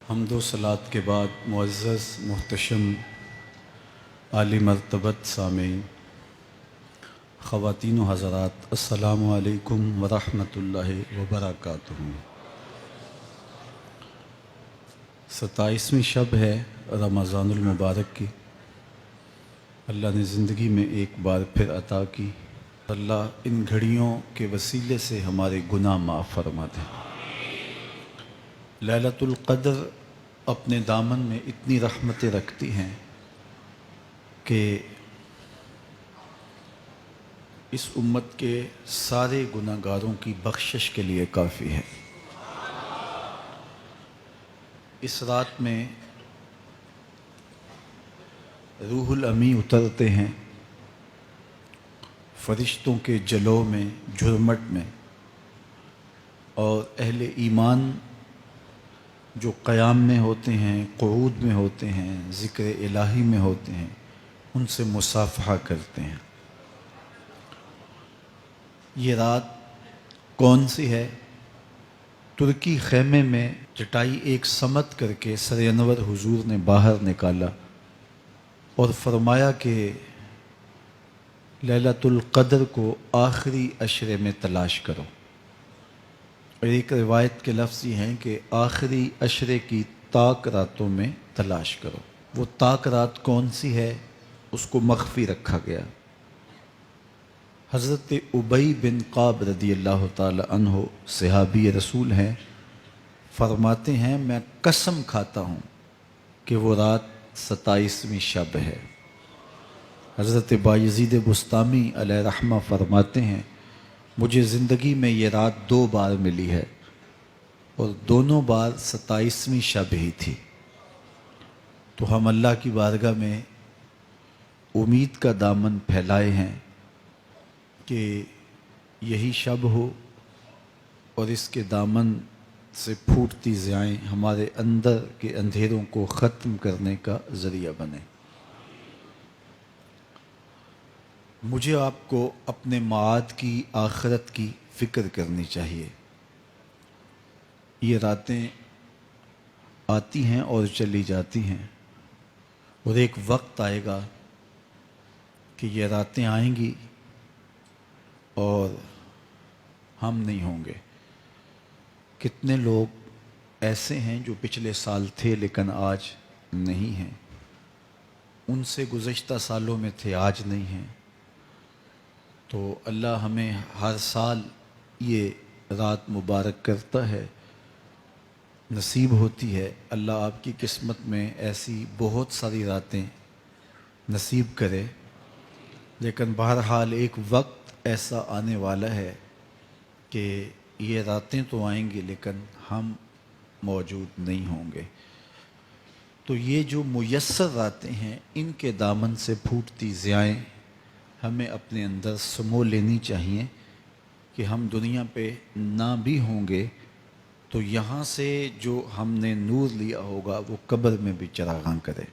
حمد و صلات کے بعد معزز محتشم عالی مرتبت سامعین، خواتین و حضرات، السلام علیکم ورحمۃ اللہ وبرکاتہ۔ 27ویں شب ہے رمضان المبارک کی۔ اللہ نے زندگی میں ایک بار پھر عطا کی۔ اللہ ان گھڑیوں کے وسیلے سے ہمارے گناہ معاف فرما دے۔ لیلۃ القدر اپنے دامن میں اتنی رحمتیں رکھتی ہیں کہ اس امت کے سارے گناہ گاروں کی بخشش کے لیے کافی ہے۔ اس رات میں روح الامی اترتے ہیں، فرشتوں کے جلو میں، جھرمٹ میں، اور اہل ایمان جو قیام میں ہوتے ہیں، قعود میں ہوتے ہیں، ذکر الہی میں ہوتے ہیں، ان سے مصافحہ کرتے ہیں۔ یہ رات کون سی ہے؟ ترکی خیمے میں چٹائی ایک سمت کر کے سر انور حضور نے باہر نکالا اور فرمایا کہ لیلۃ القدر کو آخری عشرے میں تلاش کرو۔ اور ایک روایت کے لفظ یہ ہیں کہ آخری عشرے کی تاک راتوں میں تلاش کرو۔ وہ تاک رات کون سی ہے؟ اس کو مخفی رکھا گیا۔ حضرت ابی بن کعب رضی اللہ تعالی عنہ صحابی رسول ہیں، فرماتے ہیں میں قسم کھاتا ہوں کہ وہ رات 27ویں شب ہے۔ حضرت بایزید بسطامی علیہ رحمہ فرماتے ہیں مجھے زندگی میں یہ رات 2 بار ملی ہے اور دونوں بار 27ویں شب ہی تھی۔ تو ہم اللہ کی بارگاہ میں امید کا دامن پھیلائے ہیں کہ یہی شب ہو اور اس کے دامن سے پھوٹتی ضیائیں ہمارے اندر کے اندھیروں کو ختم کرنے کا ذریعہ بنے۔ مجھے آپ کو اپنے معاد کی، آخرت کی فکر کرنی چاہیے۔ یہ راتیں آتی ہیں اور چلی جاتی ہیں، اور ایک وقت آئے گا کہ یہ راتیں آئیں گی اور ہم نہیں ہوں گے۔ کتنے لوگ ایسے ہیں جو پچھلے سال تھے لیکن آج نہیں ہیں، ان سے گزشتہ سالوں میں تھے، آج نہیں ہیں۔ تو اللہ ہمیں ہر سال یہ رات مبارک کرتا ہے، نصیب ہوتی ہے۔ اللہ آپ کی قسمت میں ایسی بہت ساری راتیں نصیب کرے، لیکن بہرحال ایک وقت ایسا آنے والا ہے کہ یہ راتیں تو آئیں گی لیکن ہم موجود نہیں ہوں گے۔ تو یہ جو میسر راتیں ہیں، ان کے دامن سے پھوٹتی ضیائیں ہمیں اپنے اندر سمو لینی چاہیے کہ ہم دنیا پہ نہ بھی ہوں گے تو یہاں سے جو ہم نے نور لیا ہوگا وہ قبر میں بھی چراغاں کرے۔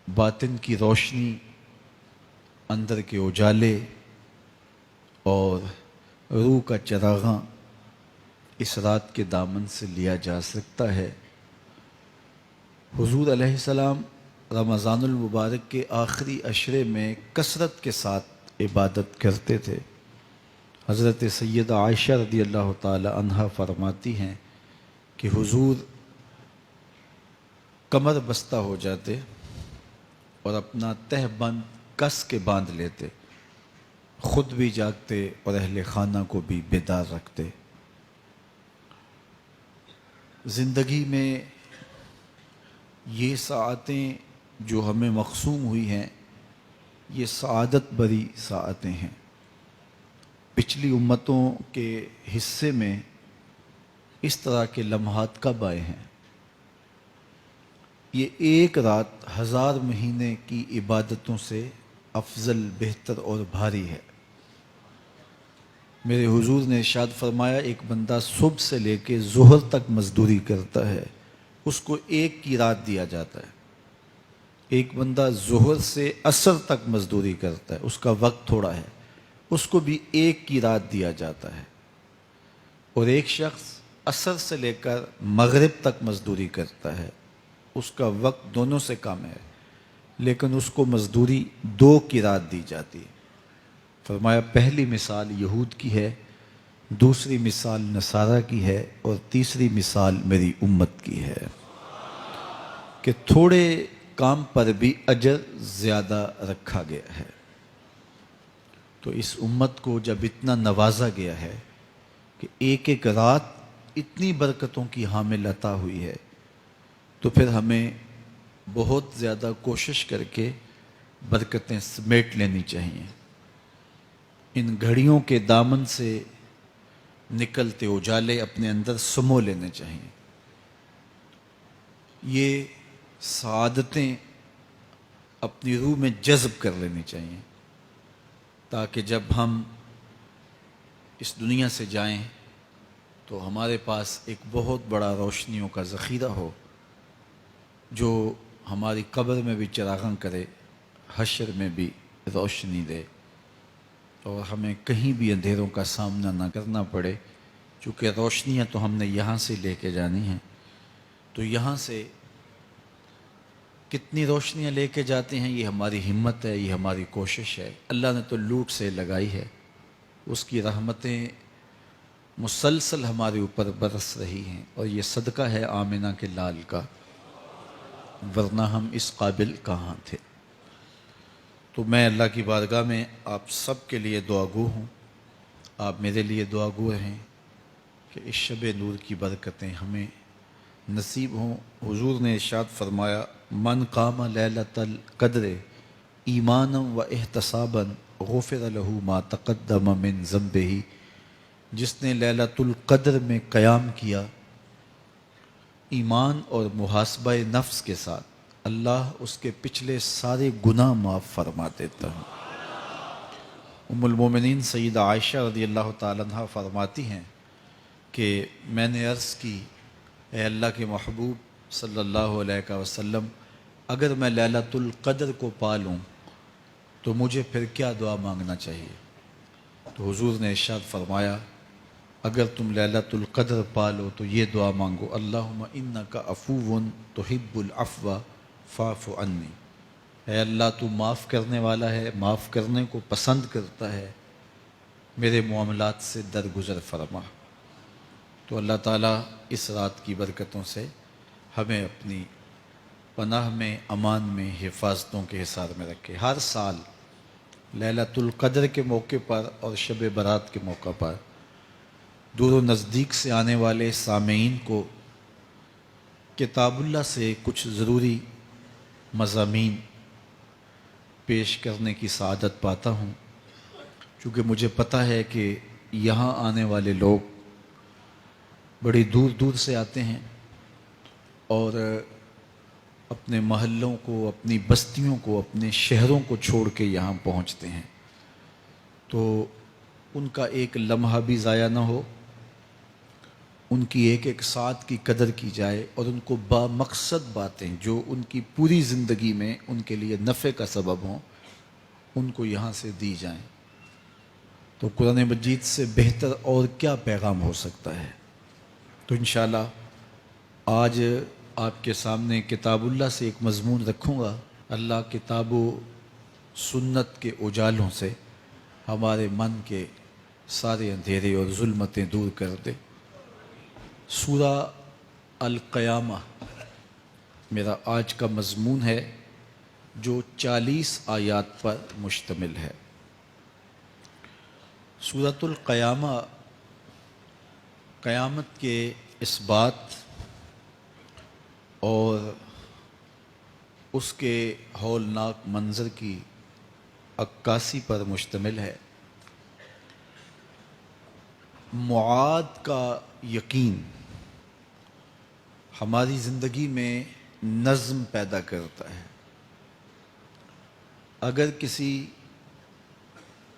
باطن کی روشنی، اندر کے اجالے اور روح کا چراغاں اس رات کے دامن سے لیا جا سکتا ہے۔ حضور علیہ السلام رمضان المبارک کے آخری عشرے میں کثرت کے ساتھ عبادت کرتے تھے۔ حضرت سیدہ عائشہ رضی اللہ تعالی عنہا فرماتی ہیں کہ حضور کمر بستہ ہو جاتے اور اپنا تہ بند کس کے باندھ لیتے، خود بھی جاگتے اور اہل خانہ کو بھی بیدار رکھتے۔ زندگی میں یہ ساعتیں جو ہمیں مقسوم ہوئی ہیں، یہ سعادت بری ساعتیں ہیں۔ پچھلی امتوں کے حصے میں اس طرح کے لمحات کب آئے ہیں؟ یہ ایک رات 1000 مہینے کی عبادتوں سے افضل، بہتر اور بھاری ہے۔ میرے حضور نے ارشاد فرمایا ایک بندہ صبح سے لے کے ظہر تک مزدوری کرتا ہے، اس کو ایک کی رات دیا جاتا ہے۔ ایک بندہ ظہر سے عصر تک مزدوری کرتا ہے، اس کا وقت تھوڑا ہے، اس کو بھی ایک کی رات دیا جاتا ہے۔ اور ایک شخص عصر سے لے کر مغرب تک مزدوری کرتا ہے، اس کا وقت دونوں سے کم ہے، لیکن اس کو مزدوری 2 قیراط دی جاتی ہے۔ فرمایا پہلی مثال یہود کی ہے، دوسری مثال نصارہ کی ہے، اور تیسری مثال میری امت کی ہے کہ تھوڑے کام پر بھی اجر زیادہ رکھا گیا ہے۔ تو اس امت کو جب اتنا نوازا گیا ہے کہ ایک ایک رات اتنی برکتوں کی حامل عطا ہوئی ہے، تو پھر ہمیں بہت زیادہ کوشش کر کے برکتیں سمیٹ لینی چاہیے۔ ان گھڑیوں کے دامن سے نکلتے اجالے اپنے اندر سمو لینے چاہیے۔ یہ سعادتیں اپنی روح میں جذب کر لینی چاہیے، تاکہ جب ہم اس دنیا سے جائیں تو ہمارے پاس ایک بہت بڑا روشنیوں کا ذخیرہ ہو، جو ہماری قبر میں بھی چراغاں کرے، حشر میں بھی روشنی دے، اور ہمیں کہیں بھی اندھیروں کا سامنا نہ کرنا پڑے، چونکہ روشنیاں تو ہم نے یہاں سے لے کے جانی ہیں۔ تو یہاں سے کتنی روشنیاں لے کے جاتے ہیں، یہ ہماری ہمت ہے، یہ ہماری کوشش ہے۔ اللہ نے تو لوٹ سے لگائی ہے، اس کی رحمتیں مسلسل ہمارے اوپر برس رہی ہیں، اور یہ صدقہ ہے آمنہ کے لال کا، ورنہ ہم اس قابل کہاں تھے۔ تو میں اللہ کی بارگاہ میں آپ سب کے لیے دعا گو ہوں، آپ میرے لیے دعا گو ہیں کہ اس شب نور کی برکتیں ہمیں نصیب ہوں۔ حضور نے ارشاد فرمایا من قام لیلۃ القدر ایمانا و احتسابا غفر له ما تقدم من ذنبہ، جس نے لیلۃ القدر میں قیام کیا ایمان اور محاسبہ نفس کے ساتھ، اللہ اس کے پچھلے سارے گناہ معاف فرما دیتا ہے۔ ام المومنین سیدہ عائشہ رضی اللہ تعالیٰ عنہ فرماتی ہیں کہ میں نے عرض کی اے اللہ کے محبوب صلی اللہ علیہ وسلم، اگر میں لیلۃ القدر کو پا لوں تو مجھے پھر کیا دعا مانگنا چاہیے؟ تو حضور نے ارشاد فرمایا اگر تم لیلۃ القدر پا لو تو یہ دعا مانگو اللہم انک عفو تحب العفو فاعف عنی، اے اللہ تو معاف کرنے والا ہے، معاف کرنے کو پسند کرتا ہے، میرے معاملات سے درگزر فرما۔ تو اللہ تعالیٰ اس رات کی برکتوں سے ہمیں اپنی پناہ میں، امان میں، حفاظتوں کے حصار میں رکھے۔ ہر سال لیلۃ القدر کے موقع پر اور شب برات کے موقع پر دور و نزدیک سے آنے والے سامعین کو کتاب اللہ سے کچھ ضروری مضامین پیش کرنے کی سعادت پاتا ہوں، چونکہ مجھے پتہ ہے کہ یہاں آنے والے لوگ بڑی دور دور سے آتے ہیں اور اپنے محلوں کو، اپنی بستیوں کو، اپنے شہروں کو چھوڑ کے یہاں پہنچتے ہیں، تو ان کا ایک لمحہ بھی ضائع نہ ہو، ان کی ایک ایک ساتھ کی قدر کی جائے، اور ان کو با مقصد باتیں جو ان کی پوری زندگی میں ان کے لیے نفع کا سبب ہوں، ان کو یہاں سے دی جائیں۔ تو قرآن مجید سے بہتر اور کیا پیغام ہو سکتا ہے؟ تو انشاءاللہ آج آپ کے سامنے کتاب اللہ سے ایک مضمون رکھوں گا، اللہ کتاب و سنت کے اجالوں سے ہمارے من کے سارے اندھیرے اور ظلمتیں دور کر دے۔ سورہ القیامہ میرا آج کا مضمون ہے، جو 40 آیات پر مشتمل ہے۔ سورۃ القیامہ قیامت کے اس بات اور اس کے ہولناک منظر کی عکاسی پر مشتمل ہے۔ معاد کا یقین ہماری زندگی میں نظم پیدا کرتا ہے۔ اگر کسی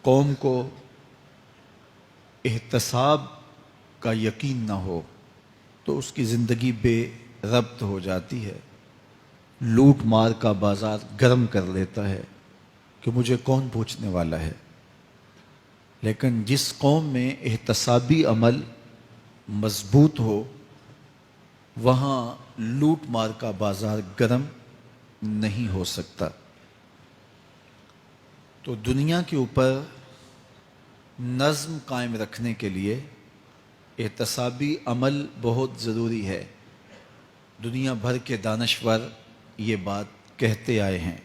قوم کو احتساب کا یقین نہ ہو تو اس کی زندگی بے ربط ہو جاتی ہے، لوٹ مار کا بازار گرم کر لیتا ہے کہ مجھے کون پوچھنے والا ہے۔ لیکن جس قوم میں احتسابی عمل مضبوط ہو وہاں لوٹ مار کا بازار گرم نہیں ہو سکتا۔ تو دنیا کے اوپر نظم قائم رکھنے کے لیے احتسابی عمل بہت ضروری ہے۔ دنیا بھر کے دانشور یہ بات کہتے آئے ہیں۔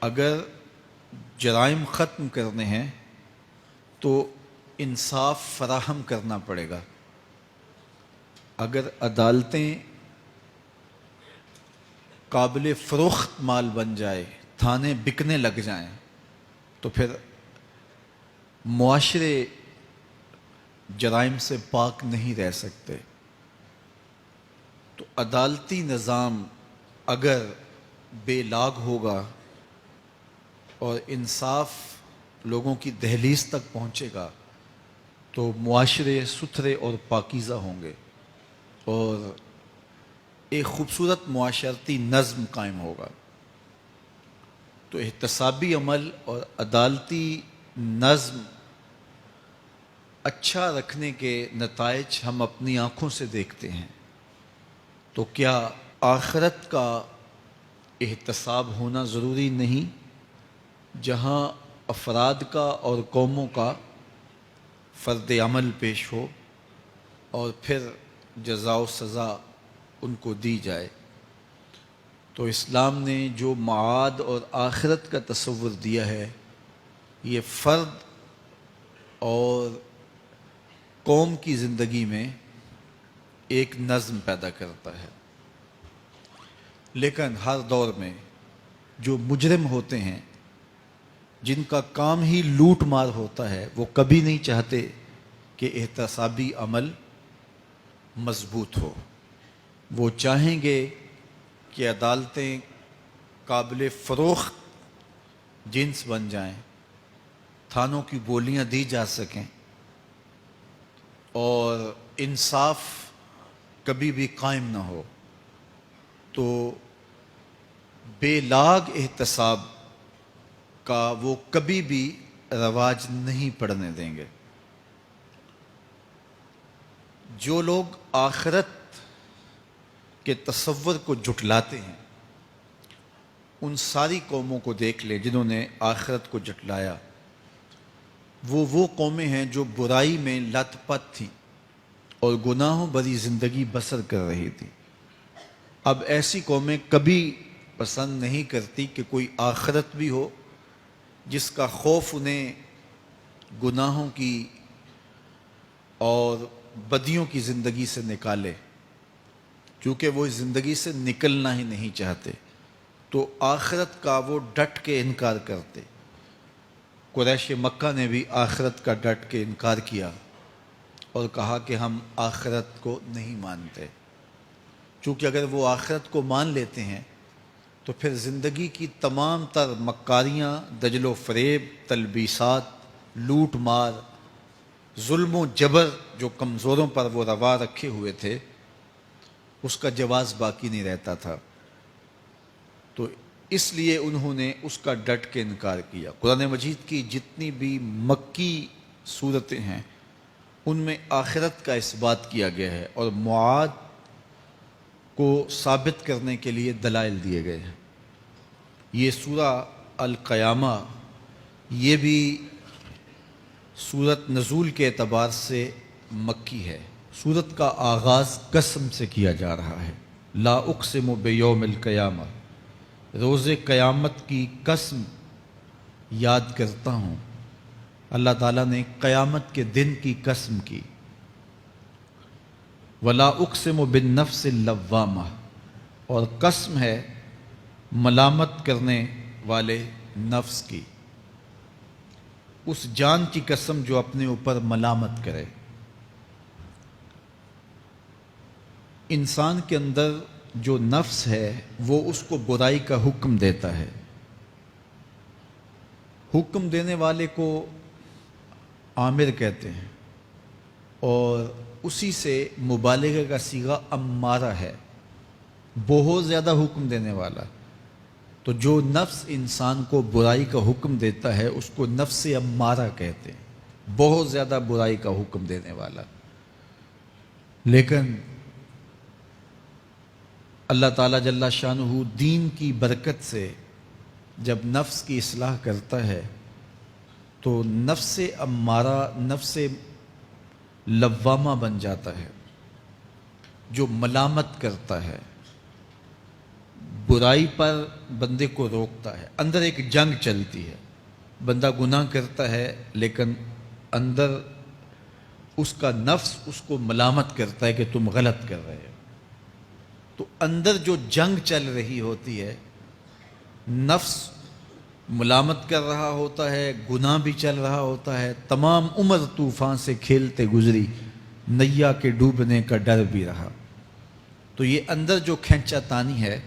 اگر جرائم ختم کرنے ہیں تو انصاف فراہم کرنا پڑے گا۔ اگر عدالتیں قابل فروخت مال بن جائے، تھانے بکنے لگ جائیں، تو پھر معاشرے جرائم سے پاک نہیں رہ سکتے۔ تو عدالتی نظام اگر بے لاگ ہوگا اور انصاف لوگوں کی دہلیز تک پہنچے گا تو معاشرے ستھرے اور پاکیزہ ہوں گے اور ایک خوبصورت معاشرتی نظم قائم ہوگا۔ تو احتسابی عمل اور عدالتی نظم اچھا رکھنے کے نتائج ہم اپنی آنکھوں سے دیکھتے ہیں۔ تو کیا آخرت کا احتساب ہونا ضروری نہیں، جہاں افراد کا اور قوموں کا فرد عمل پیش ہو اور پھر جزا و سزا ان کو دی جائے؟ تو اسلام نے جو معاد اور آخرت کا تصور دیا ہے، یہ فرد اور قوم کی زندگی میں ایک نظم پیدا کرتا ہے۔ لیکن ہر دور میں جو مجرم ہوتے ہیں، جن کا کام ہی لوٹ مار ہوتا ہے، وہ کبھی نہیں چاہتے کہ احتسابی عمل مضبوط ہو۔ وہ چاہیں گے کہ عدالتیں قابل فروخت جنس بن جائیں، تھانوں کی بولیاں دی جا سکیں اور انصاف کبھی بھی قائم نہ ہو۔ تو بے لاگ احتساب کا وہ کبھی بھی رواج نہیں پڑنے دیں گے۔ جو لوگ آخرت کے تصور کو جھٹلاتے ہیں، ان ساری قوموں کو دیکھ لیں جنہوں نے آخرت کو جھٹلایا۔ وہ قومیں ہیں جو برائی میں لت پت تھیں اور گناہوں بھری زندگی بسر کر رہی تھی۔ اب ایسی قومیں کبھی پسند نہیں کرتی کہ کوئی آخرت بھی ہو جس کا خوف انہیں گناہوں کی اور بدیوں کی زندگی سے نکالے، کیونکہ وہ اس زندگی سے نکلنا ہی نہیں چاہتے۔ تو آخرت کا وہ ڈٹ کے انکار کرتے۔ قریش مکہ نے بھی آخرت کا ڈٹ کے انکار کیا اور کہا کہ ہم آخرت کو نہیں مانتے، چونکہ اگر وہ آخرت کو مان لیتے ہیں تو پھر زندگی کی تمام تر مکاریاں، دجل و فریب، تلبیسات، لوٹ مار، ظلم و جبر جو کمزوروں پر وہ روا رکھے ہوئے تھے، اس کا جواز باقی نہیں رہتا تھا۔ تو اس لیے انہوں نے اس کا ڈٹ کے انکار کیا۔ قرآن مجید کی جتنی بھی مکی صورتیں ہیں ان میں آخرت کا اس بات کیا گیا ہے اور معاد کو ثابت کرنے کے لیے دلائل دیے گئے ہیں۔ یہ سورہ القیامہ یہ بھی سورت نزول کے اعتبار سے مکی ہے۔ سورت کا آغاز قسم سے کیا جا رہا ہے، لا اقسم بیوم القیامہ، روز قیامت کی قسم یاد کرتا ہوں۔ اللہ تعالیٰ نے قیامت کے دن کی قسم کی۔ ولا اقسم بالنفس اللوامہ، اور قسم ہے ملامت کرنے والے نفس کی، اس جان کی قسم جو اپنے اوپر ملامت کرے۔ انسان کے اندر جو نفس ہے وہ اس کو برائی کا حکم دیتا ہے۔ حکم دینے والے کو آمر کہتے ہیں اور اسی سے مبالغہ کا صیغہ امارہ ہے، بہت زیادہ حکم دینے والا۔ تو جو نفس انسان کو برائی کا حکم دیتا ہے اس کو نفس امارہ کہتے ہیں۔ بہت زیادہ برائی کا حکم دینے والا. لیکن اللہ تعالیٰ جل شانہ دین کی برکت سے جب نفس کی اصلاح کرتا ہے تو نفس امارہ نفس لوامہ بن جاتا ہے، جو ملامت کرتا ہے، برائی پر بندے کو روکتا ہے. اندر ایک جنگ چلتی ہے، بندہ گناہ کرتا ہے لیکن اندر اس کا نفس اس کو ملامت کرتا ہے کہ تم غلط کر رہے ہو. تو اندر جو جنگ چل رہی ہوتی ہے، نفس ملامت کر رہا ہوتا ہے، گناہ بھی چل رہا ہوتا ہے، تمام عمر طوفان سے کھیلتے گزری، نیا کے ڈوبنے کا ڈر بھی رہا. تو یہ اندر جو کھینچا تانی ہے،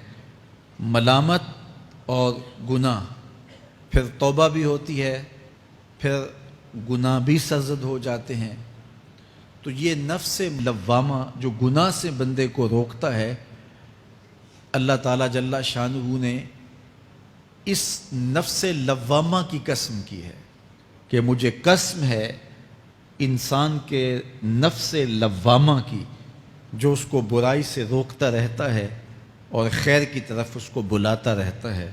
ملامت اور گناہ، پھر توبہ بھی ہوتی ہے، پھر گناہ بھی سرزد ہو جاتے ہیں. تو یہ نفس لوامہ جو گناہ سے بندے کو روکتا ہے، اللہ تعالیٰ جل شانہ نے اس نفس لوامہ کی قسم کی ہے کہ مجھے قسم ہے انسان کے نفس لوامہ کی، جو اس کو برائی سے روکتا رہتا ہے اور خیر کی طرف اس کو بلاتا رہتا ہے.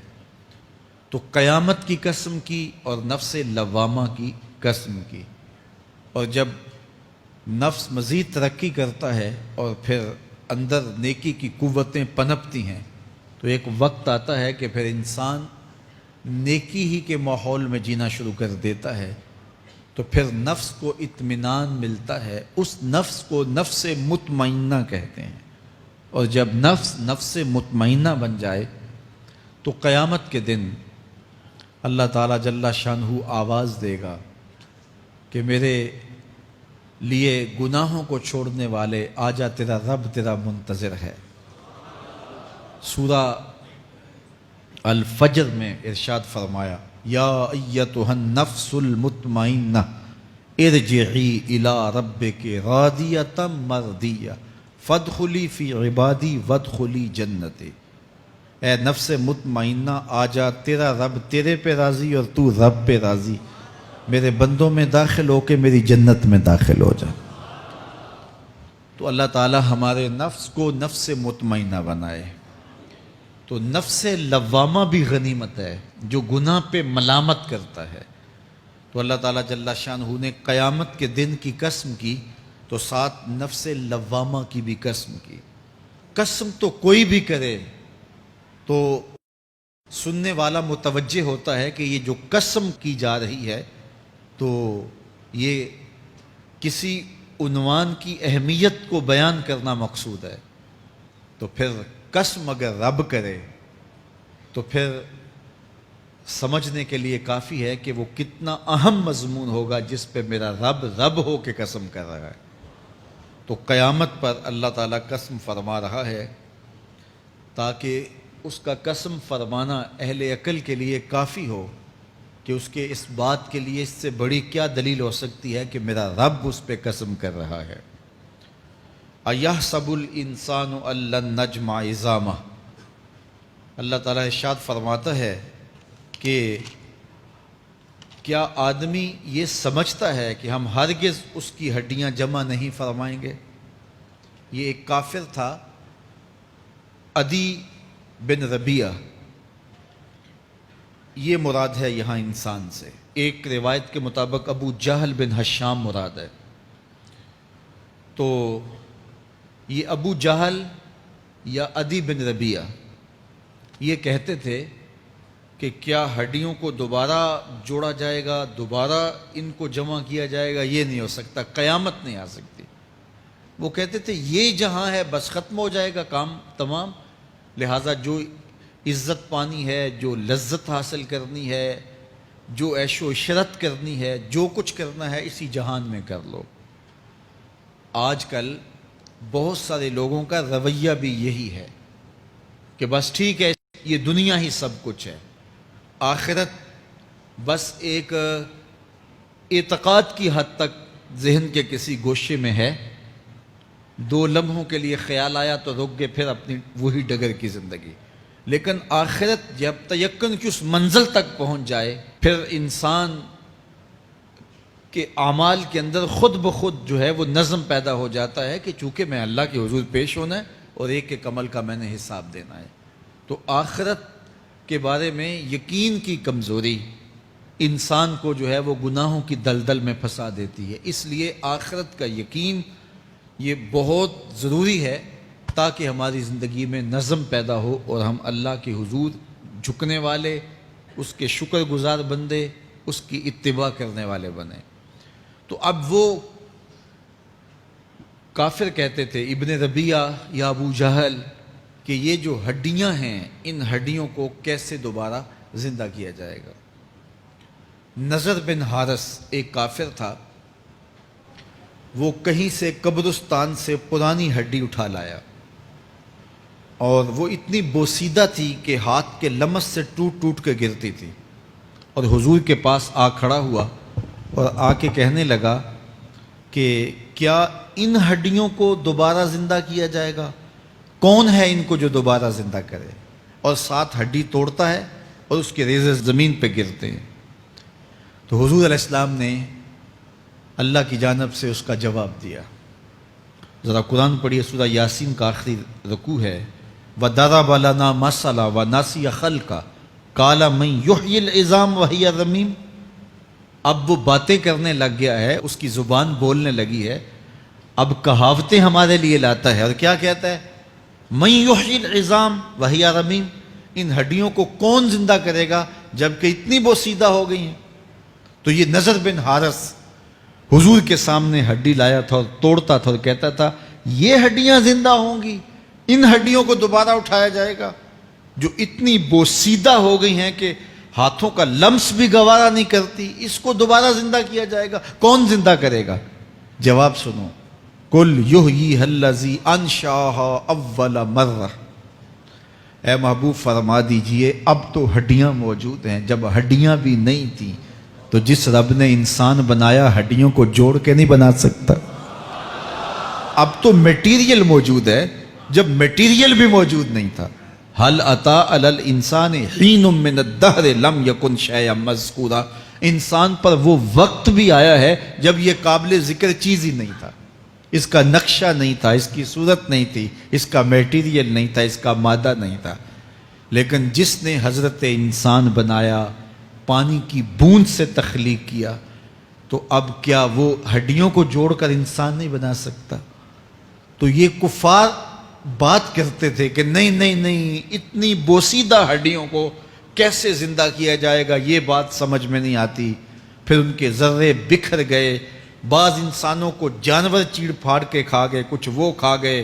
تو قیامت کی قسم کی اور نفس لوامہ کی قسم کی. اور جب نفس مزید ترقی کرتا ہے اور پھر اندر نیکی کی قوتیں پنپتی ہیں تو ایک وقت آتا ہے کہ پھر انسان نیکی ہی کے ماحول میں جینا شروع کر دیتا ہے. تو پھر نفس کو اطمینان ملتا ہے. اس نفس کو نفس مطمئنہ کہتے ہیں. اور جب نفس مطمئنہ بن جائے تو قیامت کے دن اللہ تعالیٰ جل شانہ آواز دے گا کہ میرے لیے گناہوں کو چھوڑنے والے آجا، تیرا رب تیرا منتظر ہے. سورہ الفجر میں ارشاد فرمایا، یا ایتھا النفس المطمئنہ ارجعی الی ربک راضیۃ مرضیہ فادخلی فی عبادی وادخلی جنتی. اے نفس مطمئنہ آجا، تیرا رب تیرے پہ راضی اور تو رب پہ راضی، میرے بندوں میں داخل ہو کے میری جنت میں داخل ہو جا. تو اللہ تعالی ہمارے نفس کو نفس مطمئنہ بنائے. تو نفس لوامہ بھی غنیمت ہے جو گناہ پہ ملامت کرتا ہے. تو اللہ تعالیٰ جل شانہ نے قیامت کے دن کی قسم کی تو ساتھ نفس لوامہ کی بھی قسم کی. قسم تو کوئی بھی کرے تو سننے والا متوجہ ہوتا ہے کہ یہ جو قسم کی جا رہی ہے تو یہ کسی عنوان کی اہمیت کو بیان کرنا مقصود ہے. تو پھر قسم اگر رب کرے تو پھر سمجھنے کے لیے کافی ہے کہ وہ کتنا اہم مضمون ہوگا جس پہ میرا رب ہو کے قسم کر رہا ہے. تو قیامت پر اللہ تعالیٰ قسم فرما رہا ہے تاکہ اس کا قسم فرمانا اہل عقل کے لیے کافی ہو کہ اس کے اس بات کے لیے اس سے بڑی کیا دلیل ہو سکتی ہے کہ میرا رب اس پہ قسم کر رہا ہے. اَيَحْسَبُ الْإِنسَانُ أَن لَّن نَّجْمَعَ عِظَامَهُ. اللہ تعالیٰ ارشاد فرماتا ہے کہ کیا آدمی یہ سمجھتا ہے کہ ہم ہرگز اس کی ہڈیاں جمع نہیں فرمائیں گے. یہ ایک کافر تھا، عدی بن ربیعہ، یہ مراد ہے یہاں انسان سے. ایک روایت کے مطابق ابو جہل بن ہشام مراد ہے. تو یہ ابو جہل یا عدی بن ربیعہ یہ کہتے تھے کہ کیا ہڈیوں کو دوبارہ جوڑا جائے گا، دوبارہ ان کو جمع کیا جائے گا؟ یہ نہیں ہو سکتا، قیامت نہیں آ سکتی. وہ کہتے تھے یہ جہاں ہے بس ختم ہو جائے گا کام تمام، لہٰذا جو عزت پانی ہے، جو لذت حاصل کرنی ہے، جو عیش و عشرت کرنی ہے، جو کچھ کرنا ہے اسی جہان میں کر لو. آج کل بہت سارے لوگوں کا رویہ بھی یہی ہے کہ بس ٹھیک ہے یہ دنیا ہی سب کچھ ہے، آخرت بس ایک اعتقاد کی حد تک ذہن کے کسی گوشے میں ہے، 2 لمحوں کے لیے خیال آیا تو رک گئے، پھر اپنی وہی ڈگر کی زندگی. لیکن آخرت جب تیقن کی اس منزل تک پہنچ جائے پھر انسان کہ اعمال کے اندر خود بخود جو ہے وہ نظم پیدا ہو جاتا ہے کہ چونکہ میں اللہ کے حضور پیش ہونا ہے اور ایک ایک عمل کا میں نے حساب دینا ہے۔ تو آخرت کے بارے میں یقین کی کمزوری انسان کو جو ہے وہ گناہوں کی دلدل میں پھنسا دیتی ہے۔ اس لیے آخرت کا یقین یہ بہت ضروری ہے تاکہ ہماری زندگی میں نظم پیدا ہو اور ہم اللہ کے حضور جھکنے والے، اس کے شکر گزار بندے، اس کی اتباع کرنے والے بنیں۔ تو اب وہ کافر کہتے تھے ابن ربیعہ یا ابو جہل کہ یہ جو ہڈیاں ہیں ان ہڈیوں کو کیسے دوبارہ زندہ کیا جائے گا۔ نضر بن حارث ایک کافر تھا، وہ کہیں سے قبرستان سے پرانی ہڈی اٹھا لایا اور وہ اتنی بوسیدہ تھی کہ ہاتھ کے لمس سے ٹوٹ ٹوٹ کے گرتی تھی، اور حضور کے پاس آ کھڑا ہوا اور آ کے کہنے لگا کہ کیا ان ہڈیوں کو دوبارہ زندہ کیا جائے گا؟ کون ہے ان کو جو دوبارہ زندہ کرے؟ اور ساتھ ہڈی توڑتا ہے اور اس کے ریزے زمین پہ گرتے ہیں۔ تو حضور علیہ السلام نے اللہ کی جانب سے اس کا جواب دیا۔ ذرا قرآن پڑھیے، سورہ یاسین کا آخری رکوع ہے، وَضَرَبَ لَنَا مَثَلًا وَنَسِیَ خَلْقَهُ قَالَ مَن يُحْيِي الْعِظَامَ وَهِيَ رَمِيمٌ۔ اب وہ باتیں کرنے لگ گیا ہے، اس کی زبان بولنے لگی ہے، اب کہاوتیں ہمارے لیے لاتا ہے، اور کیا کہتا ہے؟ مَن يُحْيِي الْعِظَامَ وَهِيَ رَمِيمٌ، ان ہڈیوں کو کون زندہ کرے گا جبکہ اتنی بوسیدہ ہو گئی ہیں۔ تو یہ نضر بن حارث حضور کے سامنے ہڈی لایا تھا اور توڑتا تھا اور کہتا تھا یہ ہڈیاں زندہ ہوں گی، ان ہڈیوں کو دوبارہ اٹھایا جائے گا جو اتنی بوسیدہ ہو گئی ہیں کہ ہاتھوں کا لمس بھی گوارا نہیں کرتی، اس کو دوبارہ زندہ کیا جائے گا، کون زندہ کرے گا؟ جواب سنو، قُلْ يُحْيِيهَا الَّذِي أَنشَأَهَا أَوَّلَ مَرَّةٍ، اے محبوب فرما دیجئے اب تو ہڈیاں موجود ہیں، جب ہڈیاں بھی نہیں تھیں تو جس رب نے انسان بنایا ہڈیوں کو جوڑ کے نہیں بنا سکتا۔ اب تو میٹیریل موجود ہے، جب میٹیریل بھی موجود نہیں تھا۔ هل أتى على الإنسان حين من الدهر لم يكن شيئا مذكورا، انسان پر وہ وقت بھی آیا ہے جب یہ قابل ذکر چیز ہی نہیں تھا، اس کا نقشہ نہیں تھا، اس کی صورت نہیں تھی، اس کا میٹیریل نہیں تھا، اس کا مادہ نہیں تھا، لیکن جس نے حضرت انسان بنایا، پانی کی بوند سے تخلیق کیا، تو اب کیا وہ ہڈیوں کو جوڑ کر انسان نہیں بنا سکتا؟ تو یہ کفار بات کرتے تھے کہ نہیں نہیں نہیں، اتنی بوسیدہ ہڈیوں کو کیسے زندہ کیا جائے گا، یہ بات سمجھ میں نہیں آتی۔ پھر ان کے ذرے بکھر گئے، بعض انسانوں کو جانور چیڑ پھاڑ کے کھا گئے، کچھ وہ کھا گئے،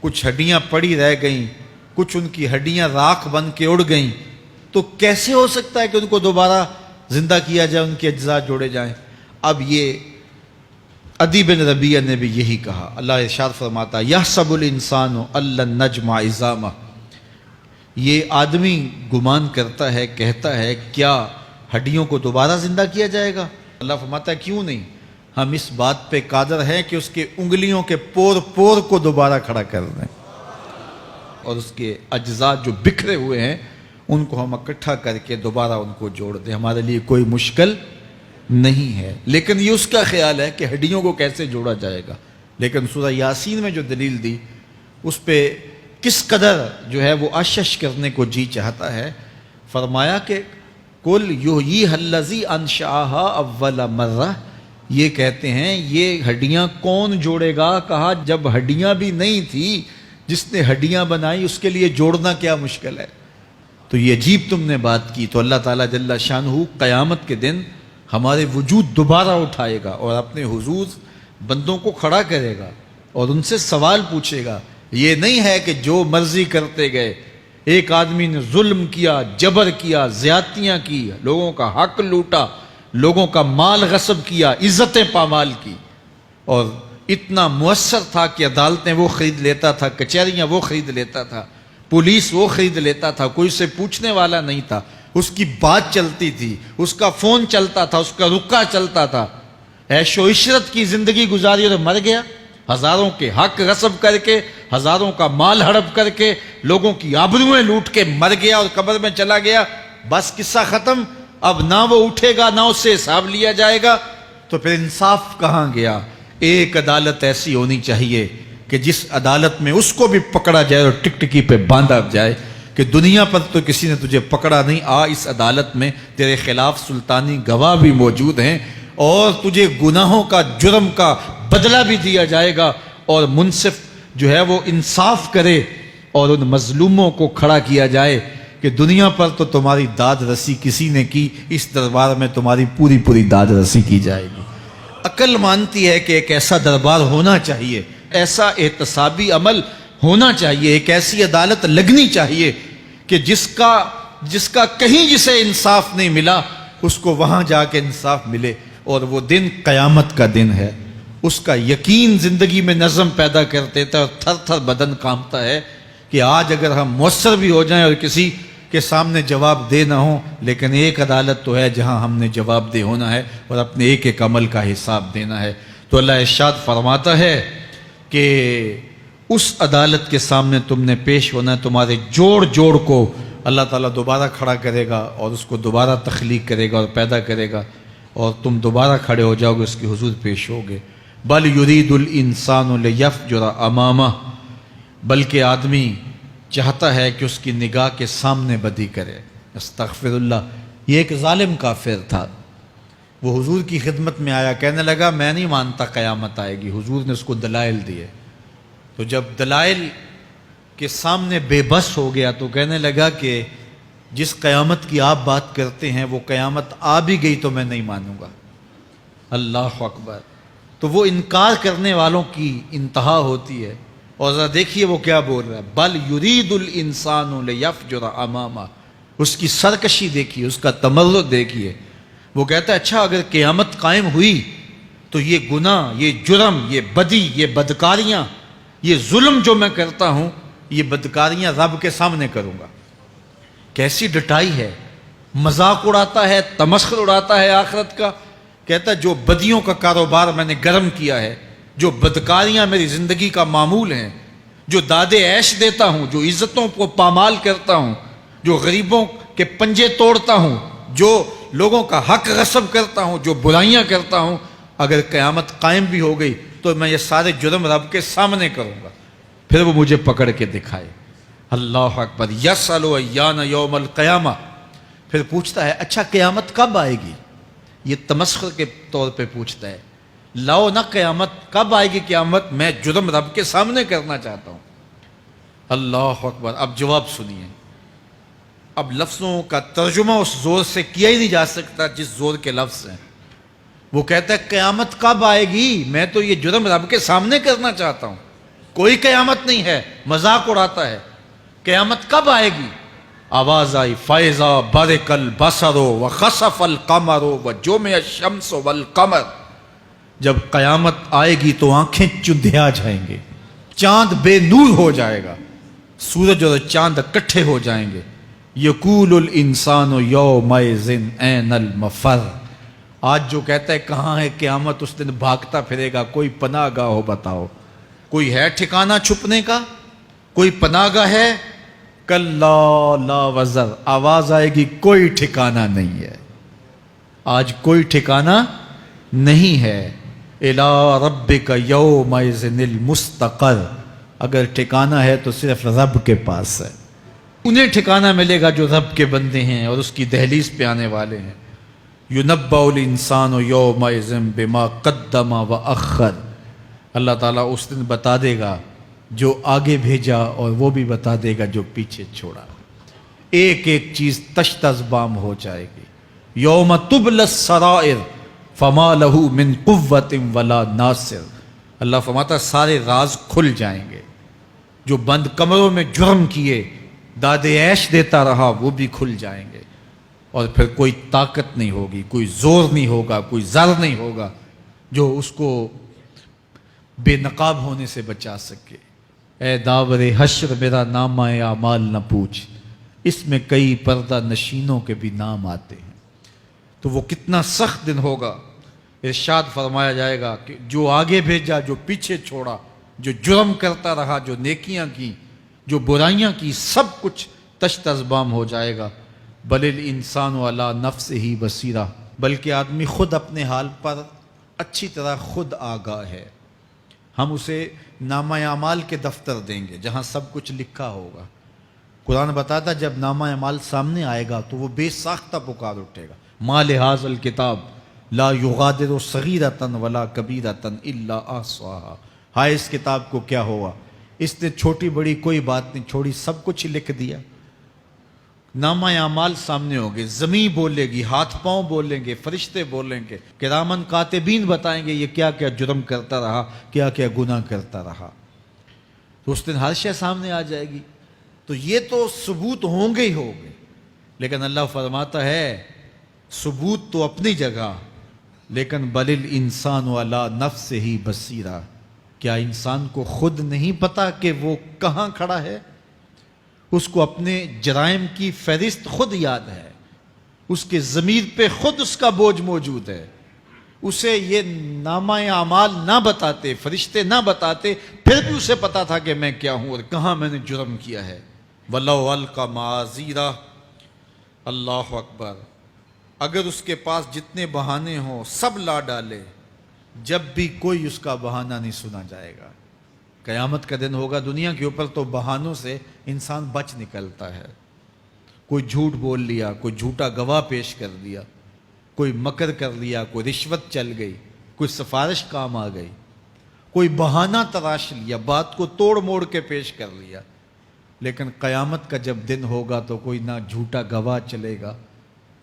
کچھ ہڈیاں پڑی رہ گئیں، کچھ ان کی ہڈیاں راکھ بن کے اڑ گئیں۔ تو کیسے ہو سکتا ہے کہ ان کو دوبارہ زندہ کیا جائے، ان کے اجزاء جوڑے جائیں؟ اب یہ عدی بن ربیعہ نے بھی یہی کہا۔ اللہ ارشاد فرماتا یحسب الانسان ان لن نجمع عظامہ، یہ آدمی گمان کرتا ہے، کہتا ہے کیا ہڈیوں کو دوبارہ زندہ کیا جائے گا؟ اللہ فرماتا ہے کیوں نہیں، ہم اس بات پہ قادر ہیں کہ اس کے انگلیوں کے پور پور کو دوبارہ کھڑا کر دیں، اور اس کے اجزاء جو بکھرے ہوئے ہیں ان کو ہم اکٹھا کر کے دوبارہ ان کو جوڑ دیں، ہمارے لیے کوئی مشکل نہیں ہے۔ لیکن یہ اس کا خیال ہے کہ ہڈیوں کو کیسے جوڑا جائے گا، لیکن سورہ یاسین میں جو دلیل دی اس پہ کس قدر جو ہے وہ اشش کرنے کو جی چاہتا ہے۔ فرمایا کہ قُلْ يُحْيِيهَا الَّذِي أَنشَأَهَا أَوَّلَ مَرَّةٍ، یہ کہتے ہیں یہ ہڈیاں کون جوڑے گا؟ کہا جب ہڈیاں بھی نہیں تھی، جس نے ہڈیاں بنائی اس کے لیے جوڑنا کیا مشکل ہے؟ تو یہ عجیب تم نے بات کی۔ تو اللہ تعالیٰ جل شانہ قیامت کے دن ہمارے وجود دوبارہ اٹھائے گا اور اپنے حضور بندوں کو کھڑا کرے گا اور ان سے سوال پوچھے گا۔ یہ نہیں ہے کہ جو مرضی کرتے گئے، ایک آدمی نے ظلم کیا، جبر کیا، زیادتیاں کی، لوگوں کا حق لوٹا، لوگوں کا مال غصب کیا، عزتیں پامال کی، اور اتنا مؤثر تھا کہ عدالتیں وہ خرید لیتا تھا، کچہریاں وہ خرید لیتا تھا، پولیس وہ خرید لیتا تھا، کوئی اسے پوچھنے والا نہیں تھا، اس کی بات چلتی تھی، اس کا فون چلتا تھا، اس کا رکا چلتا تھا، عیش و عشرت کی زندگی گزاری اور مر گیا، ہزاروں کے حق غصب کر کے، ہزاروں کا مال ہڑپ کر کے، لوگوں کی آبروئیں لوٹ کے مر گیا اور قبر میں چلا گیا، بس قصہ ختم۔ اب نہ وہ اٹھے گا، نہ اس سے حساب لیا جائے گا۔ تو پھر انصاف کہاں گیا؟ ایک عدالت ایسی ہونی چاہیے کہ جس عدالت میں اس کو بھی پکڑا جائے اور ٹکٹکی پہ باندھا جائے کہ دنیا پر تو کسی نے تجھے پکڑا نہیں، آ اس عدالت میں تیرے خلاف سلطانی گواہ بھی موجود ہیں اور تجھے گناہوں کا، جرم کا بدلہ بھی دیا جائے گا، اور منصف جو ہے وہ انصاف کرے اور ان مظلوموں کو کھڑا کیا جائے کہ دنیا پر تو تمہاری داد رسی کسی نے کی، اس دربار میں تمہاری پوری پوری داد رسی کی جائے گی۔ عقل مانتی ہے کہ ایک ایسا دربار ہونا چاہیے، ایسا احتسابی عمل ہونا چاہیے، ایک ایسی عدالت لگنی چاہیے کہ جس کا کہیں جسے انصاف نہیں ملا اس کو وہاں جا کے انصاف ملے، اور وہ دن قیامت کا دن ہے۔ اس کا یقین زندگی میں نظم پیدا کر دیتا ہے اور تھر تھر بدن کانپتا ہے کہ آج اگر ہم مؤثر بھی ہو جائیں اور کسی کے سامنے جواب دے نہ ہوں، لیکن ایک عدالت تو ہے جہاں ہم نے جواب دہ ہونا ہے اور اپنے ایک ایک عمل کا حساب دینا ہے۔ تو اللہ ارشاد فرماتا ہے کہ اس عدالت کے سامنے تم نے پیش ہونا ہے، تمہارے جوڑ جوڑ کو اللہ تعالیٰ دوبارہ کھڑا کرے گا اور اس کو دوبارہ تخلیق کرے گا اور پیدا کرے گا، اور تم دوبارہ کھڑے ہو جاؤ گے، اس کے حضور پیش ہوگے۔ بل یرید الانسان لیفجر امامہ، بلکہ آدمی چاہتا ہے کہ اس کی نگاہ کے سامنے بدی کرے۔ استغفر اللہ۔ یہ ایک ظالم کافر تھا، وہ حضور کی خدمت میں آیا، کہنے لگا میں نہیں مانتا قیامت آئے گی۔ حضور نے اس کو دلائل دیے، تو جب دلائل کے سامنے بے بس ہو گیا تو کہنے لگا کہ جس قیامت کی آپ بات کرتے ہیں وہ قیامت آ بھی گئی تو میں نہیں مانوں گا۔ اللہ اکبر۔ تو وہ انکار کرنے والوں کی انتہا ہوتی ہے، اور ذرا دیکھیے وہ کیا بول رہا ہے، بل یرید الانسان لیفجر امامہ۔ اس کی سرکشی دیکھیے، اس کا تمرد دیکھیے۔ وہ کہتا ہے اچھا اگر قیامت قائم ہوئی تو یہ گناہ، یہ جرم، یہ بدی، یہ بدکاریاں، یہ ظلم جو میں کرتا ہوں، یہ بدکاریاں رب کے سامنے کروں گا۔ کیسی ڈٹائی ہے، مذاق اڑاتا ہے، تمسخر اڑاتا ہے آخرت کا۔ کہتا ہے جو بدیوں کا کاروبار میں نے گرم کیا ہے، جو بدکاریاں میری زندگی کا معمول ہیں، جو دادے عیش دیتا ہوں، جو عزتوں کو پامال کرتا ہوں، جو غریبوں کے پنجے توڑتا ہوں، جو لوگوں کا حق غصب کرتا ہوں، جو برائیاں کرتا ہوں، اگر قیامت قائم بھی ہو گئی تو میں یہ سارے جرم رب کے سامنے کروں گا، پھر وہ مجھے پکڑ کے دکھائے۔ اللہ اکبر۔ یسأل ایان یوم القیامہ۔ پھر پوچھتا ہے اچھا قیامت کب آئے گی؟ یہ تمسخر کے طور پہ پوچھتا ہے، لاؤ نہ قیامت، کب آئے گی قیامت؟ میں جرم رب کے سامنے کرنا چاہتا ہوں۔ اللہ اکبر۔ اب جواب سنیے۔ اب لفظوں کا ترجمہ اس زور سے کیا ہی نہیں جا سکتا جس زور کے لفظ ہیں۔ وہ کہتا ہے قیامت کب آئے گی؟ میں تو یہ جرم رب کے سامنے کرنا چاہتا ہوں، کوئی قیامت نہیں ہے، مذاق اڑاتا ہے۔ قیامت کب آئے گی؟ آواز آئی فَإِذَا بَرِقَ الْبَصَرُ وَخَسَفَ الْقَمَرُ وَجُمِعَ الشَّمْسُ وَالْقَمَرُ۔ جب قیامت آئے گی تو آنکھیں چندھیا جائیں گے، چاند بے نور ہو جائے گا، سورج اور چاند اکٹھے ہو جائیں گے۔ یقول الانسان یومئذ این المفر۔ آج جو کہتا ہے کہاں ہے قیامت، اس دن بھاگتا پھرے گا، کوئی پناہ گاہ ہو بتاؤ، کوئی ہے ٹھکانہ چھپنے کا، کوئی پناہ گاہ ہے؟ کلا لا وزر۔ آواز آئے گی کوئی ٹھکانہ نہیں ہے، آج کوئی ٹھکانہ نہیں ہے۔ الی ربک یومئذ المستقر۔ اگر ٹھکانہ ہے تو صرف رب کے پاس ہے، انہیں ٹھکانہ ملے گا جو رب کے بندے ہیں اور اس کی دہلیز پہ آنے والے ہیں۔ یُنَبَّأُ الْإِنسَانُ یومئذ بما قدم وأخر۔ اللہ تعالیٰ اس دن بتا دے گا جو آگے بھیجا اور وہ بھی بتا دے گا جو پیچھے چھوڑا۔ ایک ایک چیز تشت ازبام ہو جائے گی۔ یوم تبلی السرائر فما لہ من قوت ولا ناصر۔ اللہ فرماتا ہے سارے راز کھل جائیں گے، جو بند کمروں میں جرم کیے، دادے عیش دیتا رہا، وہ بھی کھل جائیں گے، اور پھر کوئی طاقت نہیں ہوگی، کوئی زور نہیں ہوگا، کوئی زر نہیں ہوگا جو اس کو بے نقاب ہونے سے بچا سکے۔ اے داور حشر میرا نامہ اعمال نہ پوچھ، اس میں کئی پردہ نشینوں کے بھی نام آتے ہیں۔ تو وہ کتنا سخت دن ہوگا۔ ارشاد فرمایا جائے گا کہ جو آگے بھیجا، جو پیچھے چھوڑا، جو جرم کرتا رہا، جو نیکیاں کی، جو برائیاں کی، سب کچھ تشت ازبام ہو جائے گا۔ بل الانسان علی نفسہ بصیرہ۔ بلکہ آدمی خود اپنے حال پر اچھی طرح خود آگاہ ہے. ہم اسے نامہ اعمال کے دفتر دیں گے جہاں سب کچھ لکھا ہوگا. قرآن بتاتا جب نامہ اعمال سامنے آئے گا تو وہ بے ساختہ پکار اٹھے گا، ما لہذا الکتاب لا یغادر صغیرۃ ولا کبیرۃ الا احصاها. ہائے اس کتاب کو کیا ہوا، اس نے چھوٹی بڑی کوئی بات نہیں چھوڑی، سب کچھ لکھ دیا. نامہ اعمال سامنے ہوگے، زمین بولے گی، ہاتھ پاؤں بولیں گے، فرشتے بولیں گے، کرامن کاتبین بتائیں گے یہ کیا کیا جرم کرتا رہا، کیا کیا گناہ کرتا رہا. تو اس دن ہر شے سامنے آ جائے گی. تو یہ تو ثبوت ہوں گے ہی ہوں گے، لیکن اللہ فرماتا ہے ثبوت تو اپنی جگہ، لیکن بل الانسان علی نفسہ بصیرہ. کیا انسان کو خود نہیں پتا کہ وہ کہاں کھڑا ہے؟ اس کو اپنے جرائم کی فہرست خود یاد ہے، اس کے ضمیر پہ خود اس کا بوجھ موجود ہے. اسے یہ نامہ اعمال نہ بتاتے، فرشتے نہ بتاتے، پھر بھی اسے پتا تھا کہ میں کیا ہوں اور کہاں میں نے جرم کیا ہے. وَلَوْ أَلْقَى مَعَاذِيرَهُ. اللہ اکبر. اگر اس کے پاس جتنے بہانے ہوں سب لا ڈالے، جب بھی کوئی اس کا بہانہ نہیں سنا جائے گا. قیامت کا دن ہوگا، دنیا کے اوپر تو بہانوں سے انسان بچ نکلتا ہے. کوئی جھوٹ بول لیا، کوئی جھوٹا گواہ پیش کر دیا، کوئی مکر کر لیا، کوئی رشوت چل گئی، کوئی سفارش کام آ گئی، کوئی بہانہ تراش لیا، بات کو توڑ موڑ کے پیش کر لیا. لیکن قیامت کا جب دن ہوگا تو کوئی نہ جھوٹا گواہ چلے گا،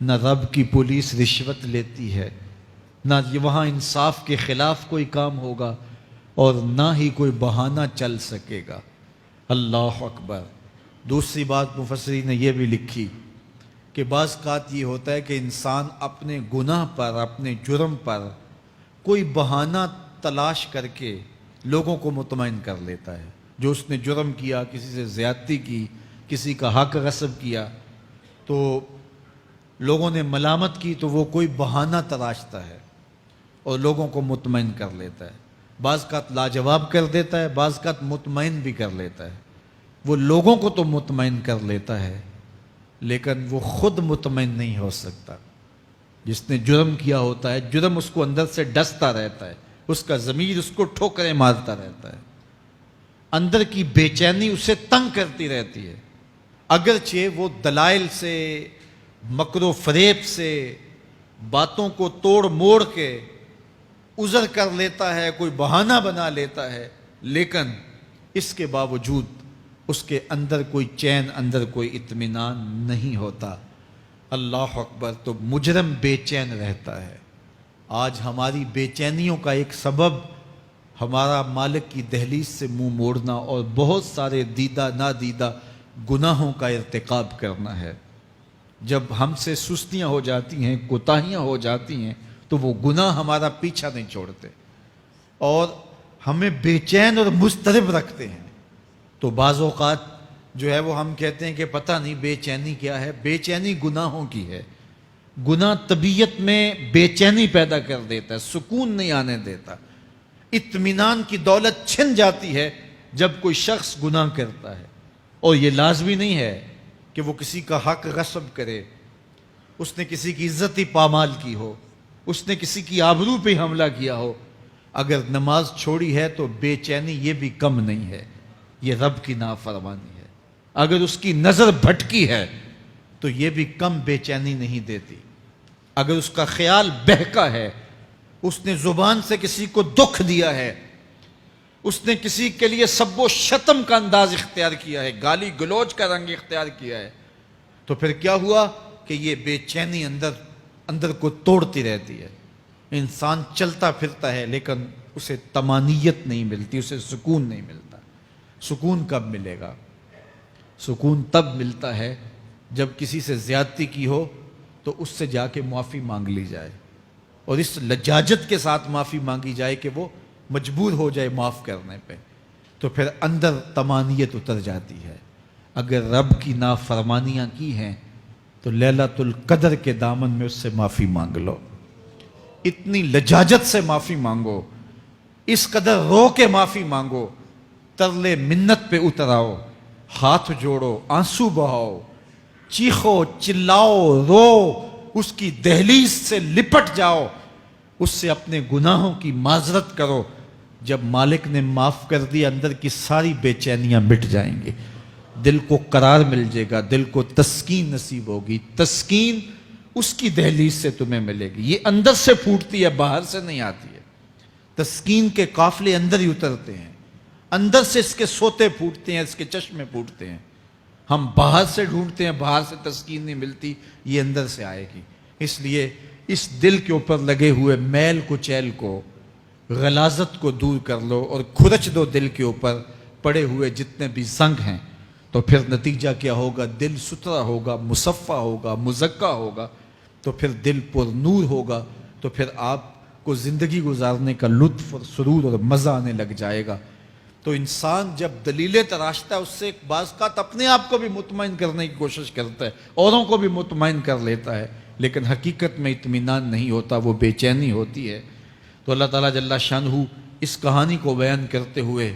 نہ رب کی پولیس رشوت لیتی ہے، نہ وہاں انصاف کے خلاف کوئی کام ہوگا، اور نہ ہی کوئی بہانہ چل سکے گا. اللہ اکبر. دوسری بات مفسرین نے یہ بھی لکھی کہ بعض اوقات یہ ہوتا ہے کہ انسان اپنے گناہ پر، اپنے جرم پر کوئی بہانہ تلاش کر کے لوگوں کو مطمئن کر لیتا ہے. جو اس نے جرم کیا، کسی سے زیادتی کی، کسی کا حق غصب کیا، تو لوگوں نے ملامت کی تو وہ کوئی بہانہ تراشتا ہے اور لوگوں کو مطمئن کر لیتا ہے. بعض اوقات لاجواب کر دیتا ہے، بعض اوقات مطمئن بھی کر لیتا ہے. وہ لوگوں کو تو مطمئن کر لیتا ہے لیکن وہ خود مطمئن نہیں ہو سکتا. جس نے جرم کیا ہوتا ہے، جرم اس کو اندر سے ڈستا رہتا ہے، اس کا ضمیر اس کو ٹھوکریں مارتا رہتا ہے، اندر کی بے چینی اسے تنگ کرتی رہتی ہے. اگرچہ وہ دلائل سے، مکر و فریب سے، باتوں کو توڑ موڑ کے عذر کر لیتا ہے، کوئی بہانہ بنا لیتا ہے، لیکن اس کے باوجود اس کے اندر کوئی چین، اندر کوئی اطمینان نہیں ہوتا. اللہ اکبر. تو مجرم بے چین رہتا ہے. آج ہماری بے چینیوں کا ایک سبب ہمارا مالک کی دہلیز سے منہ موڑنا اور بہت سارے دیدہ نادیدہ گناہوں کا ارتکاب کرنا ہے. جب ہم سے سستیاں ہو جاتی ہیں، کوتاہیاں ہو جاتی ہیں، تو وہ گناہ ہمارا پیچھا نہیں چھوڑتے اور ہمیں بے چین اور مضطرب رکھتے ہیں. تو بعض اوقات جو ہے وہ ہم کہتے ہیں کہ پتہ نہیں بے چینی کیا ہے. بے چینی گناہوں کی ہے. گناہ طبیعت میں بے چینی پیدا کر دیتا ہے، سکون نہیں آنے دیتا. اطمینان کی دولت چھن جاتی ہے جب کوئی شخص گناہ کرتا ہے. اور یہ لازمی نہیں ہے کہ وہ کسی کا حق غصب کرے، اس نے کسی کی عزت ہی پامال کی ہو، اس نے کسی کی آبرو پہ حملہ کیا ہو. اگر نماز چھوڑی ہے تو بے چینی یہ بھی کم نہیں ہے، یہ رب کی نافرمانی ہے. اگر اس کی نظر بھٹکی ہے تو یہ بھی کم بے چینی نہیں دیتی. اگر اس کا خیال بہکا ہے، اس نے زبان سے کسی کو دکھ دیا ہے، اس نے کسی کے لیے سب و شتم کا انداز اختیار کیا ہے، گالی گلوچ کا رنگ اختیار کیا ہے، تو پھر کیا ہوا کہ یہ بے چینی اندر کو توڑتی رہتی ہے. انسان چلتا پھرتا ہے لیکن اسے طمانیت نہیں ملتی، اسے سکون نہیں ملتا. سکون کب ملے گا؟ سکون تب ملتا ہے جب کسی سے زیادتی کی ہو تو اس سے جا کے معافی مانگ لی جائے اور اس لجاجت کے ساتھ معافی مانگی جائے کہ وہ مجبور ہو جائے معاف کرنے پہ، تو پھر اندر طمانیت اتر جاتی ہے. اگر رب کی نافرمانیاں کی ہیں تو لیلۃ القدر کے دامن میں اس سے معافی مانگ لو، اتنی لجاجت سے معافی مانگو، اس قدر رو کے معافی مانگو، ترلے منت پہ اتر آؤ، ہاتھ جوڑو، آنسو بہاؤ، چیخو، چلاؤ، رو، اس کی دہلیز سے لپٹ جاؤ، اس سے اپنے گناہوں کی معذرت کرو. جب مالک نے معاف کر دیا اندر کی ساری بے چینیاں مٹ جائیں گی, دل کو قرار مل جائے گا, دل کو تسکین نصیب ہوگی. تسکین اس کی دہلیز سے تمہیں ملے گی. یہ اندر سے پھوٹتی ہے, باہر سے نہیں آتی ہے. تسکین کے قافلے اندر ہی اترتے ہیں, اندر سے اس کے سوتے پھوٹتے ہیں, اس کے چشمے پھوٹتے ہیں. ہم باہر سے ڈھونڈتے ہیں, باہر سے تسکین نہیں ملتی, یہ اندر سے آئے گی. اس لیے اس دل کے اوپر لگے ہوئے میل کچیل کو, غلاظت کو دور کر لو اور کھرچ دو دل کے اوپر پڑے ہوئے جتنے بھی زنگ ہیں. تو پھر نتیجہ کیا ہوگا؟ دل ستھرا ہوگا, مصفا ہوگا, مزکا ہوگا, تو پھر دل پر نور ہوگا. تو پھر آپ کو زندگی گزارنے کا لطف اور سرور اور مزہ آنے لگ جائے گا. تو انسان جب دلیلیں تراشتا ہے اس سے ایک بعض اوقات اپنے آپ کو بھی مطمئن کرنے کی کوشش کرتا ہے, اوروں کو بھی مطمئن کر لیتا ہے, لیکن حقیقت میں اطمینان نہیں ہوتا, وہ بے چینی ہوتی ہے. تو اللہ تعالیٰ جل شانہ اس کہانی کو بیان کرتے ہوئے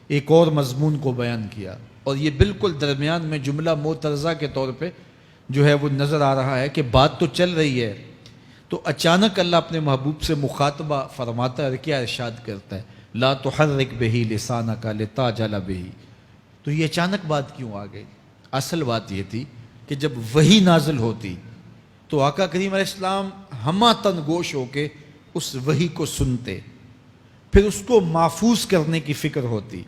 ایک اور مضمون کو بیان کیا, اور یہ بالکل درمیان میں جملہ معترضہ کے طور پہ جو ہے وہ نظر آ رہا ہے کہ بات تو چل رہی ہے, تو اچانک اللہ اپنے محبوب سے مخاطبہ فرماتا ہے اور کیا ارشاد کرتا ہے؟ لا تحرک بہی لسانک لتعجل بہی. تو یہ اچانک بات کیوں آ گئی؟ اصل بات یہ تھی کہ جب وحی نازل ہوتی تو آقا کریم علیہ السلام ہمہ تن گوش ہو کے اس وحی کو سنتے, پھر اس کو محفوظ کرنے کی فکر ہوتی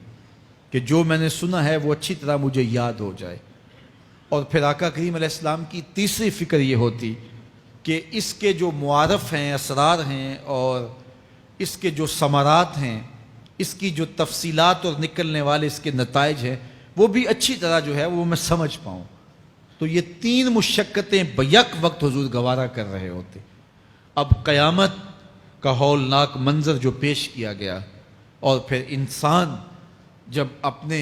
کہ جو میں نے سنا ہے وہ اچھی طرح مجھے یاد ہو جائے. اور پھر آقا کریم علیہ السلام کی تیسری فکر یہ ہوتی کہ اس کے جو معارف ہیں, اسرار ہیں, اور اس کے جو ثمرات ہیں, اس کی جو تفصیلات اور نکلنے والے اس کے نتائج ہیں, وہ بھی اچھی طرح جو ہے وہ میں سمجھ پاؤں. تو یہ تین مشقتیں بیک وقت حضور گوارا کر رہے ہوتے. اب قیامت کا ہولناک منظر جو پیش کیا گیا, اور پھر انسان جب اپنے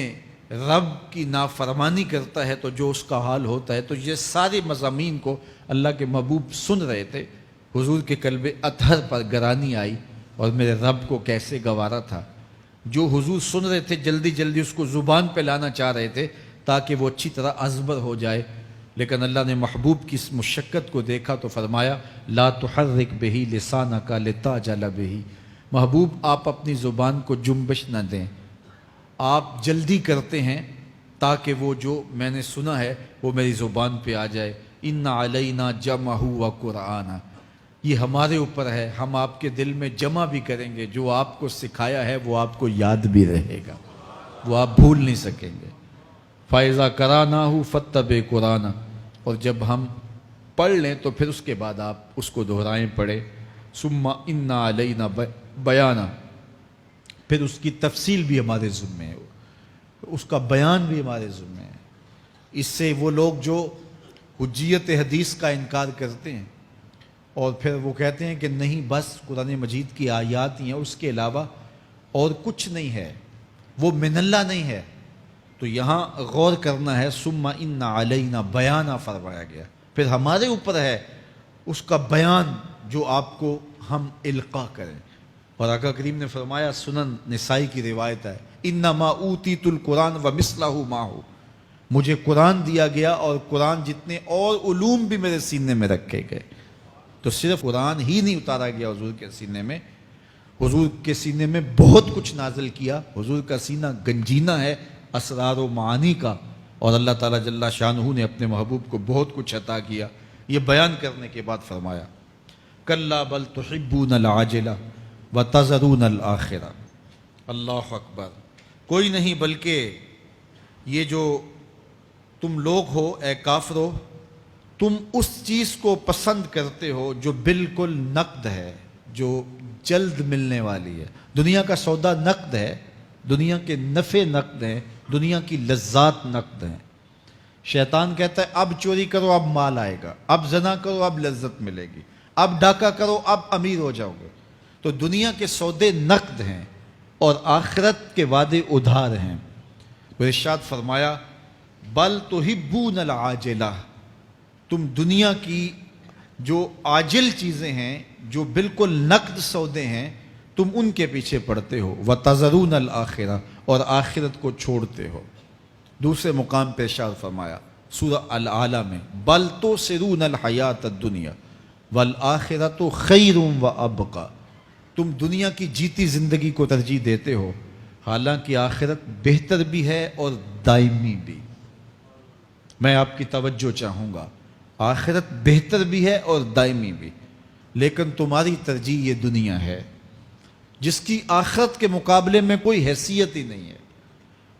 رب کی نافرمانی کرتا ہے تو جو اس کا حال ہوتا ہے, تو یہ سارے مضامین کو اللہ کے محبوب سن رہے تھے. حضور کے قلب اطہر پر گرانی آئی, اور میرے رب کو کیسے گوارا تھا. جو حضور سن رہے تھے جلدی جلدی اس کو زبان پہ لانا چاہ رہے تھے تاکہ وہ اچھی طرح ازبر ہو جائے, لیکن اللہ نے محبوب کی اس مشقت کو دیکھا تو فرمایا لا تحرک بہی لسانک لتعجل بہی. محبوب آپ اپنی زبان کو جنبش نہ دیں, آپ جلدی کرتے ہیں تاکہ وہ جو میں نے سنا ہے وہ میری زبان پہ آ جائے. ان علینا جمعہ و قرآن, یہ ہمارے اوپر ہے, ہم آپ کے دل میں جمع بھی کریں گے. جو آپ کو سکھایا ہے وہ آپ کو یاد بھی رہے گا, وہ آپ بھول نہیں سکیں گے. فَإِذَا قَرَأْنَاهُ فَاتَّبِعْ قُرْآنَهُ, اور جب ہم پڑھ لیں تو پھر اس کے بعد آپ اس کو دہرائیں پڑھیں. ثُمَّ إِنَّ عَلَيْنَا بَيَانًا, پھر اس کی تفصیل بھی ہمارے ذمہ ہے, اس کا بیان بھی ہمارے ذمہ ہے. اس سے وہ لوگ جو حجیت حدیث کا انکار کرتے ہیں اور پھر وہ کہتے ہیں کہ نہیں بس قرآن مجید کی آیات ہی ہیں, اس کے علاوہ اور کچھ نہیں ہے, وہ من اللہ نہیں ہے, تو یہاں غور کرنا ہے. ثم ان علینا بیانہ فرمایا گیا, پھر ہمارے اوپر ہے اس کا بیان جو آپ کو ہم القاء کریں. اور آقا کریم نے فرمایا, سنن نسائی کی روایت ہے, انما اوتیت القرآن ومثلہ معہ, مجھے قرآن دیا گیا اور قرآن جتنے اور علوم بھی میرے سینے میں رکھے گئے. تو صرف قرآن ہی نہیں اتارا گیا حضور کے سینے میں, حضور کے سینے میں بہت کچھ نازل کیا. حضور کا سینہ گنجینہ ہے اسرار و معانی کا, اور اللہ تعالیٰ جل شانہ نے اپنے محبوب کو بہت کچھ عطا کیا. یہ بیان کرنے کے بعد فرمایا کلا بل تحبون العاجلہ وتذرون الآخرہ. اللہ اکبر. کوئی نہیں بلکہ یہ جو تم لوگ ہو اے کافرو, تم اس چیز کو پسند کرتے ہو جو بالکل نقد ہے, جو جلد ملنے والی ہے. دنیا کا سودا نقد ہے, دنیا کے نفع نقد ہیں, دنیا کی لذات نقد ہیں. شیطان کہتا ہے اب چوری کرو اب مال آئے گا, اب زنا کرو اب لذت ملے گی, اب ڈاکہ کرو اب امیر ہو جاؤ گے. تو دنیا کے سودے نقد ہیں اور آخرت کے وعدے ادھار ہیں. تو ارشاد فرمایا بل تحبون العاجلہ, تم دنیا کی جو عاجل چیزیں ہیں, جو بالکل نقد سودے ہیں, تم ان کے پیچھے پڑتے ہو. وتذرون الآخرہ, اور آخرت کو چھوڑتے ہو. دوسرے مقام پہ ارشاد فرمایا سورہ الاعلیٰ میں بل تؤثرون الحیات الدنیا والآخرۃ خیر وابقیٰ, تم دنیا کی جیتی زندگی کو ترجیح دیتے ہو، حالانکہ آخرت بہتر بھی ہے اور دائمی بھی۔ میں آپ کی توجہ چاہوں گا، آخرت بہتر بھی ہے اور دائمی بھی، لیکن تمہاری ترجیح یہ دنیا ہے جس کی آخرت کے مقابلے میں کوئی حیثیت ہی نہیں ہے۔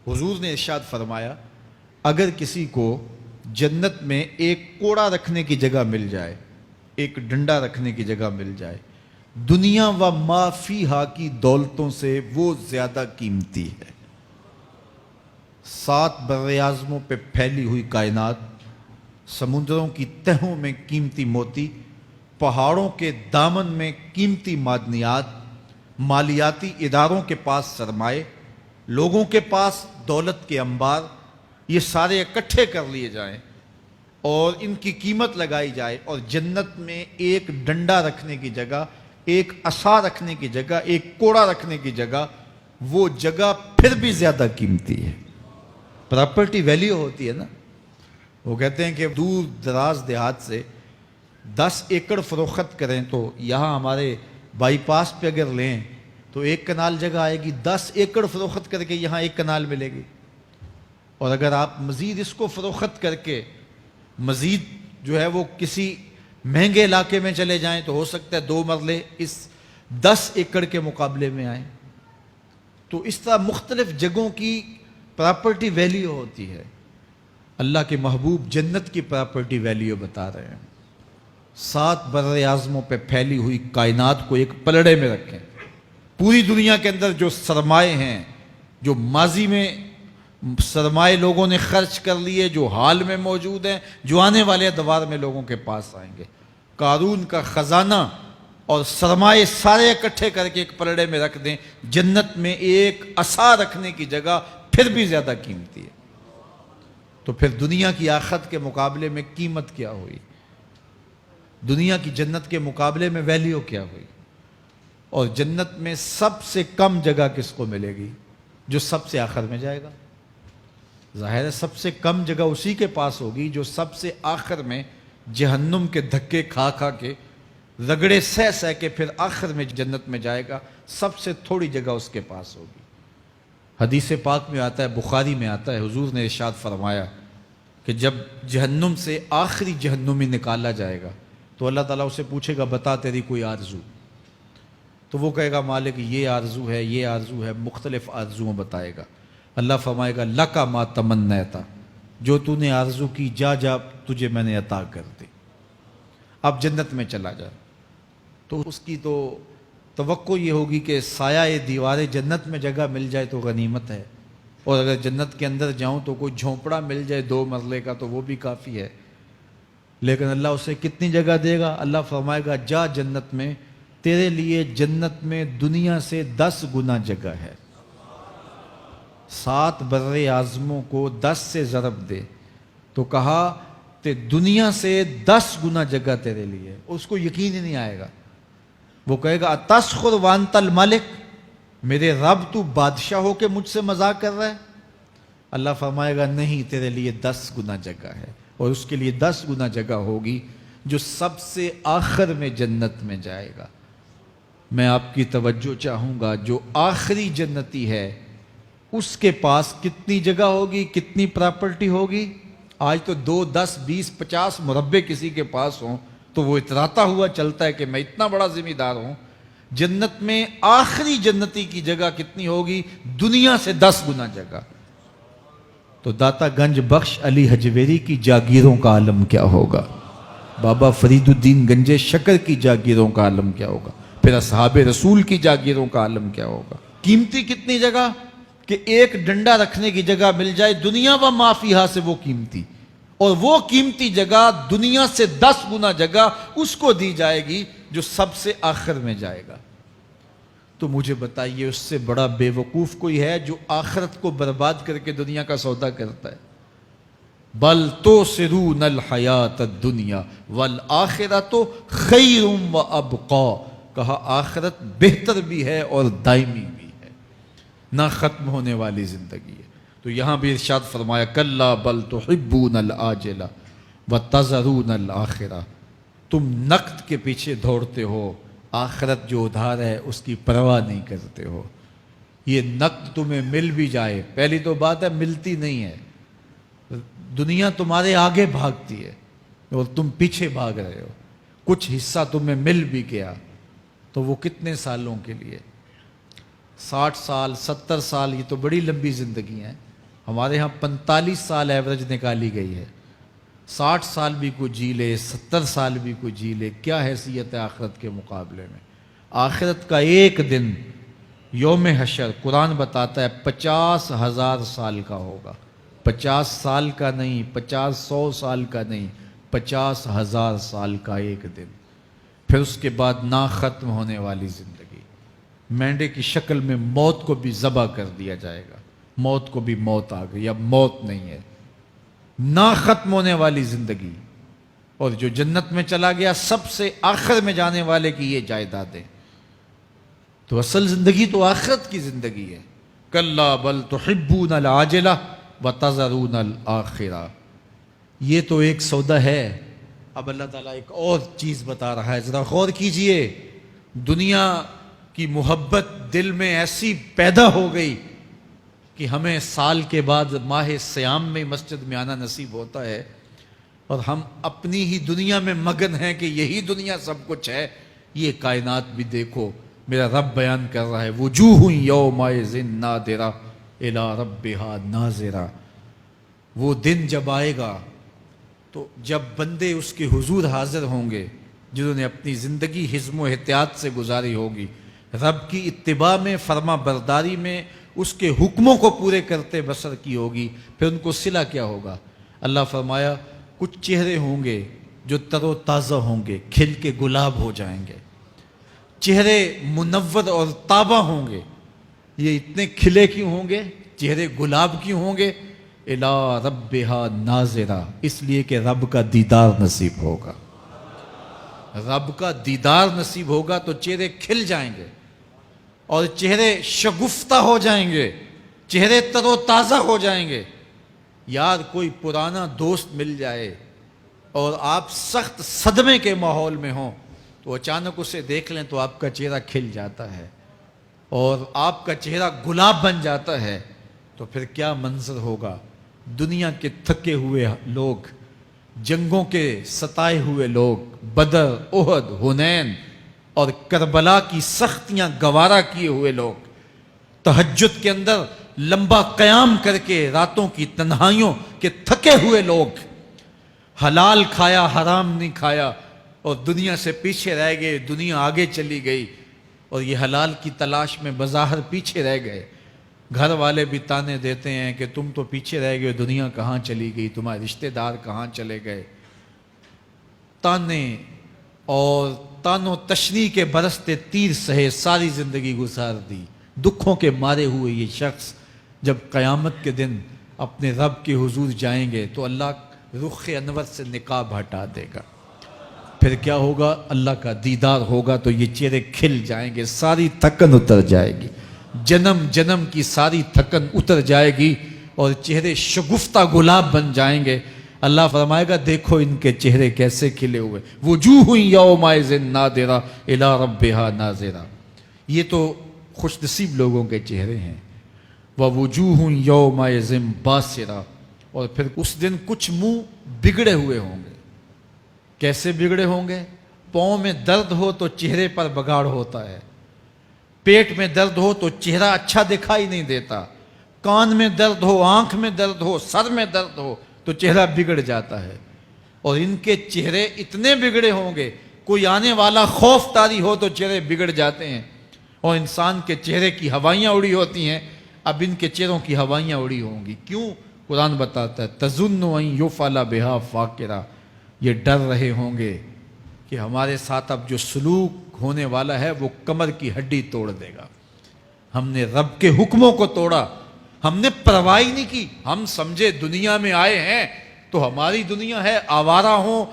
حضور نے ارشاد فرمایا، اگر کسی کو جنت میں ایک کوڑا رکھنے کی جگہ مل جائے، ایک ڈنڈا رکھنے کی جگہ مل جائے، دنیا و ما فیہا کی دولتوں سے وہ زیادہ قیمتی ہے۔ 7 براعظموں پہ پھیلی ہوئی کائنات، سمندروں کی تہوں میں قیمتی موتی، پہاڑوں کے دامن میں قیمتی معدنیات، مالیاتی اداروں کے پاس سرمائے، لوگوں کے پاس دولت کے انبار، یہ سارے اکٹھے کر لیے جائیں اور ان کی قیمت لگائی جائے، اور جنت میں ایک ڈنڈا رکھنے کی جگہ، ایک عصا رکھنے کی جگہ، ایک کوڑا رکھنے کی جگہ، وہ جگہ پھر بھی زیادہ قیمتی ہے۔ پراپرٹی ویلیو ہوتی ہے نا، وہ کہتے ہیں کہ دور دراز دیہات سے 10 ایکڑ فروخت کریں تو یہاں ہمارے بائی پاس پہ اگر لیں تو 1 کنال جگہ آئے گی، 10 ایکڑ فروخت کر کے یہاں 1 کنال ملے گی۔ اور اگر آپ مزید اس کو فروخت کر کے مزید جو ہے وہ کسی مہنگے علاقے میں چلے جائیں تو ہو سکتا ہے 2 مرلے اس 10 ایکڑ کے مقابلے میں آئیں۔ تو اس طرح مختلف جگہوں کی پراپرٹی ویلیو ہوتی ہے۔ اللہ کے محبوب جنت کی پراپرٹی ویلیو بتا رہے ہیں۔ 7 براعظموں پہ پھیلی ہوئی کائنات کو ایک پلڑے میں رکھیں، پوری دنیا کے اندر جو سرمائے ہیں، جو ماضی میں سرمائے لوگوں نے خرچ کر لیے، جو حال میں موجود ہیں، جو آنے والے ادوار میں لوگوں کے پاس آئیں گے، قارون کا خزانہ اور سرمائے سارے اکٹھے کر کے ایک پلڑے میں رکھ دیں، جنت میں ایک عصا رکھنے کی جگہ پھر بھی زیادہ قیمتی ہے۔ تو پھر دنیا کی آخرت کے مقابلے میں قیمت کیا ہوئی؟ دنیا کی جنت کے مقابلے میں ویلیو کیا ہوئی؟ اور جنت میں سب سے کم جگہ کس کو ملے گی؟ جو سب سے آخر میں جائے گا۔ ظاہر ہے سب سے کم جگہ اسی کے پاس ہوگی جو سب سے آخر میں جہنم کے دھکے کھا کھا کے، رگڑے سہ سہ کے پھر آخر میں جنت میں جائے گا۔ سب سے تھوڑی جگہ اس کے پاس ہوگی۔ حدیث پاک میں آتا ہے، بخاری میں آتا ہے، حضور نے ارشاد فرمایا کہ جب جہنم سے آخری جہنمی نکالا جائے گا تو اللہ تعالیٰ اسے پوچھے گا، بتا تیری کوئی آرزو؟ تو وہ کہے گا، مالک یہ آرزو ہے، یہ آرزو ہے، مختلف آرزوؤں بتائے گا۔ اللہ فرمائے گا، لکا ما تمنیتا، جو تو نے آرزو کی جا جا تجھے میں نے عطا کر دی، اب جنت میں چلا جا۔ تو اس کی تو توقع یہ ہوگی کہ سایہ دیوار جنت میں جگہ مل جائے تو غنیمت ہے، اور اگر جنت کے اندر جاؤں تو کوئی جھونپڑا مل جائے 2 مرلے کا تو وہ بھی کافی ہے۔ لیکن اللہ اسے کتنی جگہ دے گا؟ اللہ فرمائے گا، جا جنت میں، تیرے لیے جنت میں دنیا سے 10 گنا جگہ ہے۔ 7 بر اعظموں کو 10 سے ضرب دے تو کہا کہ دنیا سے 10 گنا جگہ تیرے لیے۔ اس کو یقین ہی نہیں آئے گا، وہ کہے گا، اتسخر وانت الملک، میرے رب تو بادشاہ ہو کے مجھ سے مذاق کر رہا ہے؟ اللہ فرمائے گا، نہیں، تیرے لیے 10 گنا جگہ ہے، اور اس کے لیے 10 گنا جگہ ہوگی جو سب سے آخر میں جنت میں جائے گا۔ میں آپ کی توجہ چاہوں گا، جو آخری جنتی ہے اس کے پاس کتنی جگہ ہوگی، کتنی پراپرٹی ہوگی؟ آج تو 2، 10، 20، 50 مربع کسی کے پاس ہوں تو وہ اتراتا ہوا چلتا ہے کہ میں اتنا بڑا ذمہ دار ہوں۔ جنت میں آخری جنتی کی جگہ کتنی ہوگی؟ دنیا سے 10 گنا جگہ۔ تو داتا گنج بخش علی حجویری کی جاگیروں کا عالم کیا ہوگا؟ بابا فرید الدین گنج شکر کی جاگیروں کا عالم کیا ہوگا؟ پھر اصحاب رسول کی جاگیروں کا عالم کیا ہوگا؟ قیمتی کتنی جگہ کہ ایک ڈنڈا رکھنے کی جگہ مل جائے، دنیا و ما فیہا سے وہ قیمتی، اور وہ قیمتی جگہ دنیا سے 10 گنا جگہ اس کو دی جائے گی جو سب سے آخر میں جائے گا۔ تو مجھے بتائیے، اس سے بڑا بے وقوف کوئی ہے جو آخرت کو برباد کر کے دنیا کا سودا کرتا ہے؟ بل تؤثرون الحیات الدنیا والآخرۃ خیر وابقی، کہا آخرت بہتر بھی ہے اور دائمی بھی ہے، نہ ختم ہونے والی زندگی ہے۔ تو یہاں بھی ارشاد فرمایا، کلا بل تحبون العاجلہ وتذرون الآخرہ، تم نقد کے پیچھے دوڑتے ہو، آخرت جو ادھار ہے اس کی پرواہ نہیں کرتے ہو۔ یہ نقد تمہیں مل بھی جائے، پہلی تو بات ہے ملتی نہیں ہے، دنیا تمہارے آگے بھاگتی ہے اور تم پیچھے بھاگ رہے ہو۔ کچھ حصہ تمہیں مل بھی گیا تو وہ کتنے سالوں کے لیے؟ 60 سال 70 سال، یہ تو بڑی لمبی زندگی ہیں۔ ہمارے ہاں 45 سال ایوریج نکالی گئی ہے۔ 60 سال بھی کوئی جی لے، 70 سال بھی کوئی جی لے، کیا حیثیت ہے آخرت کے مقابلے میں؟ آخرت کا ایک دن یوم حشر قرآن بتاتا ہے 50,000 سال کا ہوگا۔ 50 سال کا نہیں، 100 سال کا نہیں، 50,000 سال کا ایک دن۔ پھر اس کے بعد نہ ختم ہونے والی زندگی، مینڈے کی شکل میں موت کو بھی ذبح کر دیا جائے گا، موت کو بھی موت آ گئی، اب موت نہیں ہے، نہ ختم ہونے والی زندگی۔ اور جو جنت میں چلا گیا سب سے آخر میں جانے والے کی یہ جائیدادیں۔ تو اصل زندگی تو آخرت کی زندگی ہے۔ کلا بل تحبون العاجلہ وتذرون الآخرہ، یہ تو ایک سودا ہے۔ اب اللہ تعالیٰ ایک اور چیز بتا رہا ہے، ذرا غور کیجئے۔ دنیا کی محبت دل میں ایسی پیدا ہو گئی کہ ہمیں سال کے بعد ماہ سیام میں مسجد میں آنا نصیب ہوتا ہے، اور ہم اپنی ہی دنیا میں مگن ہیں کہ یہی دنیا سب کچھ ہے۔ یہ کائنات بھی دیکھو، میرا رب بیان کر رہا ہے، وجوہ یومئذ ناظرہ الی ربہا ناظرہ۔ وہ دن جب آئے گا تو جب بندے اس کے حضور حاضر ہوں گے، جنہوں نے اپنی زندگی حزم و احتیاط سے گزاری ہوگی، رب کی اتباع میں، فرما برداری میں، اس کے حکموں کو پورے کرتے بسر کی ہوگی، پھر ان کو صلہ کیا ہوگا؟ اللہ فرمایا کچھ چہرے ہوں گے جو تر و تازہ ہوں گے، کھل کے گلاب ہو جائیں گے، چہرے منور اور تابہ ہوں گے۔ یہ اتنے کھلے کیوں ہوں گے؟ چہرے گلاب کیوں ہوں گے؟ الی ربہا ناظرہ، اس لیے کہ رب کا دیدار نصیب ہوگا۔ رب کا دیدار نصیب ہوگا تو چہرے کھل جائیں گے اور چہرے شگفتہ ہو جائیں گے، چہرے تر و تازہ ہو جائیں گے۔ یار کوئی پرانا دوست مل جائے اور آپ سخت صدمے کے ماحول میں ہوں تو اچانک اسے دیکھ لیں تو آپ کا چہرہ کھل جاتا ہے اور آپ کا چہرہ گلاب بن جاتا ہے، تو پھر کیا منظر ہوگا؟ دنیا کے تھکے ہوئے لوگ، جنگوں کے ستائے ہوئے لوگ، بدر، احد، حنین اور کربلا کی سختیاں گوارا کیے ہوئے لوگ، تہجد کے اندر لمبا قیام کر کے راتوں کی تنہائیوں کے تھکے ہوئے لوگ، حلال کھایا حرام نہیں کھایا اور دنیا سے پیچھے رہ گئے، دنیا آگے چلی گئی اور یہ حلال کی تلاش میں بظاہر پیچھے رہ گئے۔ گھر والے بھی تانے دیتے ہیں کہ تم تو پیچھے رہ گئے، دنیا کہاں چلی گئی، تمہارے رشتہ دار کہاں چلے گئے۔ تانے اور تان و تشنیع کے برستے تیر سہے ساری زندگی گزار دی۔ دکھوں کے مارے ہوئے یہ شخص جب قیامت کے دن اپنے رب کے حضور جائیں گے تو اللہ رخ انور سے نقاب ہٹا دے گا، پھر کیا ہوگا؟ اللہ کا دیدار ہوگا تو یہ چہرے کھل جائیں گے، ساری تھکن اتر جائے گی، جنم جنم کی ساری تھکن اتر جائے گی اور چہرے شگفتہ گلاب بن جائیں گے۔ اللہ فرمائے گا دیکھو ان کے چہرے کیسے کھلے ہوئے، وجوہ یومئذ ناظرہ الی ربہا ناظرہ۔ یہ تو خوش نصیب لوگوں کے چہرے ہیں۔ ووجوہ یومئذ باسرہ، اور پھر اس دن کچھ منہ بگڑے ہوئے ہوں گے۔ کیسے بگڑے ہوں گے؟ پاؤں میں درد ہو تو چہرے پر بگاڑ ہوتا ہے، پیٹ میں درد ہو تو چہرہ اچھا دکھائی نہیں دیتا، کان میں درد ہو، آنکھ میں درد ہو، سر میں درد ہو تو چہرہ بگڑ جاتا ہے۔ اور ان کے چہرے اتنے بگڑے ہوں گے، کوئی آنے والا خوف طاری ہو تو چہرے بگڑ جاتے ہیں، اور انسان کے چہرے کی ہوائیاں اڑی ہوتی ہیں، اب ان کے چہروں کی ہوائیاں اڑی ہوں گی۔ کیوں؟ قرآن بتاتا ہے تظن ان یفعل بہا فاقرہ، یہ ڈر رہے ہوں گے کہ ہمارے ساتھ اب جو سلوک ہونے والا ہے وہ کمر کی ہڈی توڑ دے گا۔ ہم نے رب کے حکموں کو توڑا، ہم نے پرواہ نہیں کی، ہم سمجھے دنیا میں آئے ہیں تو ہماری دنیا ہے، آوارہ ہوں،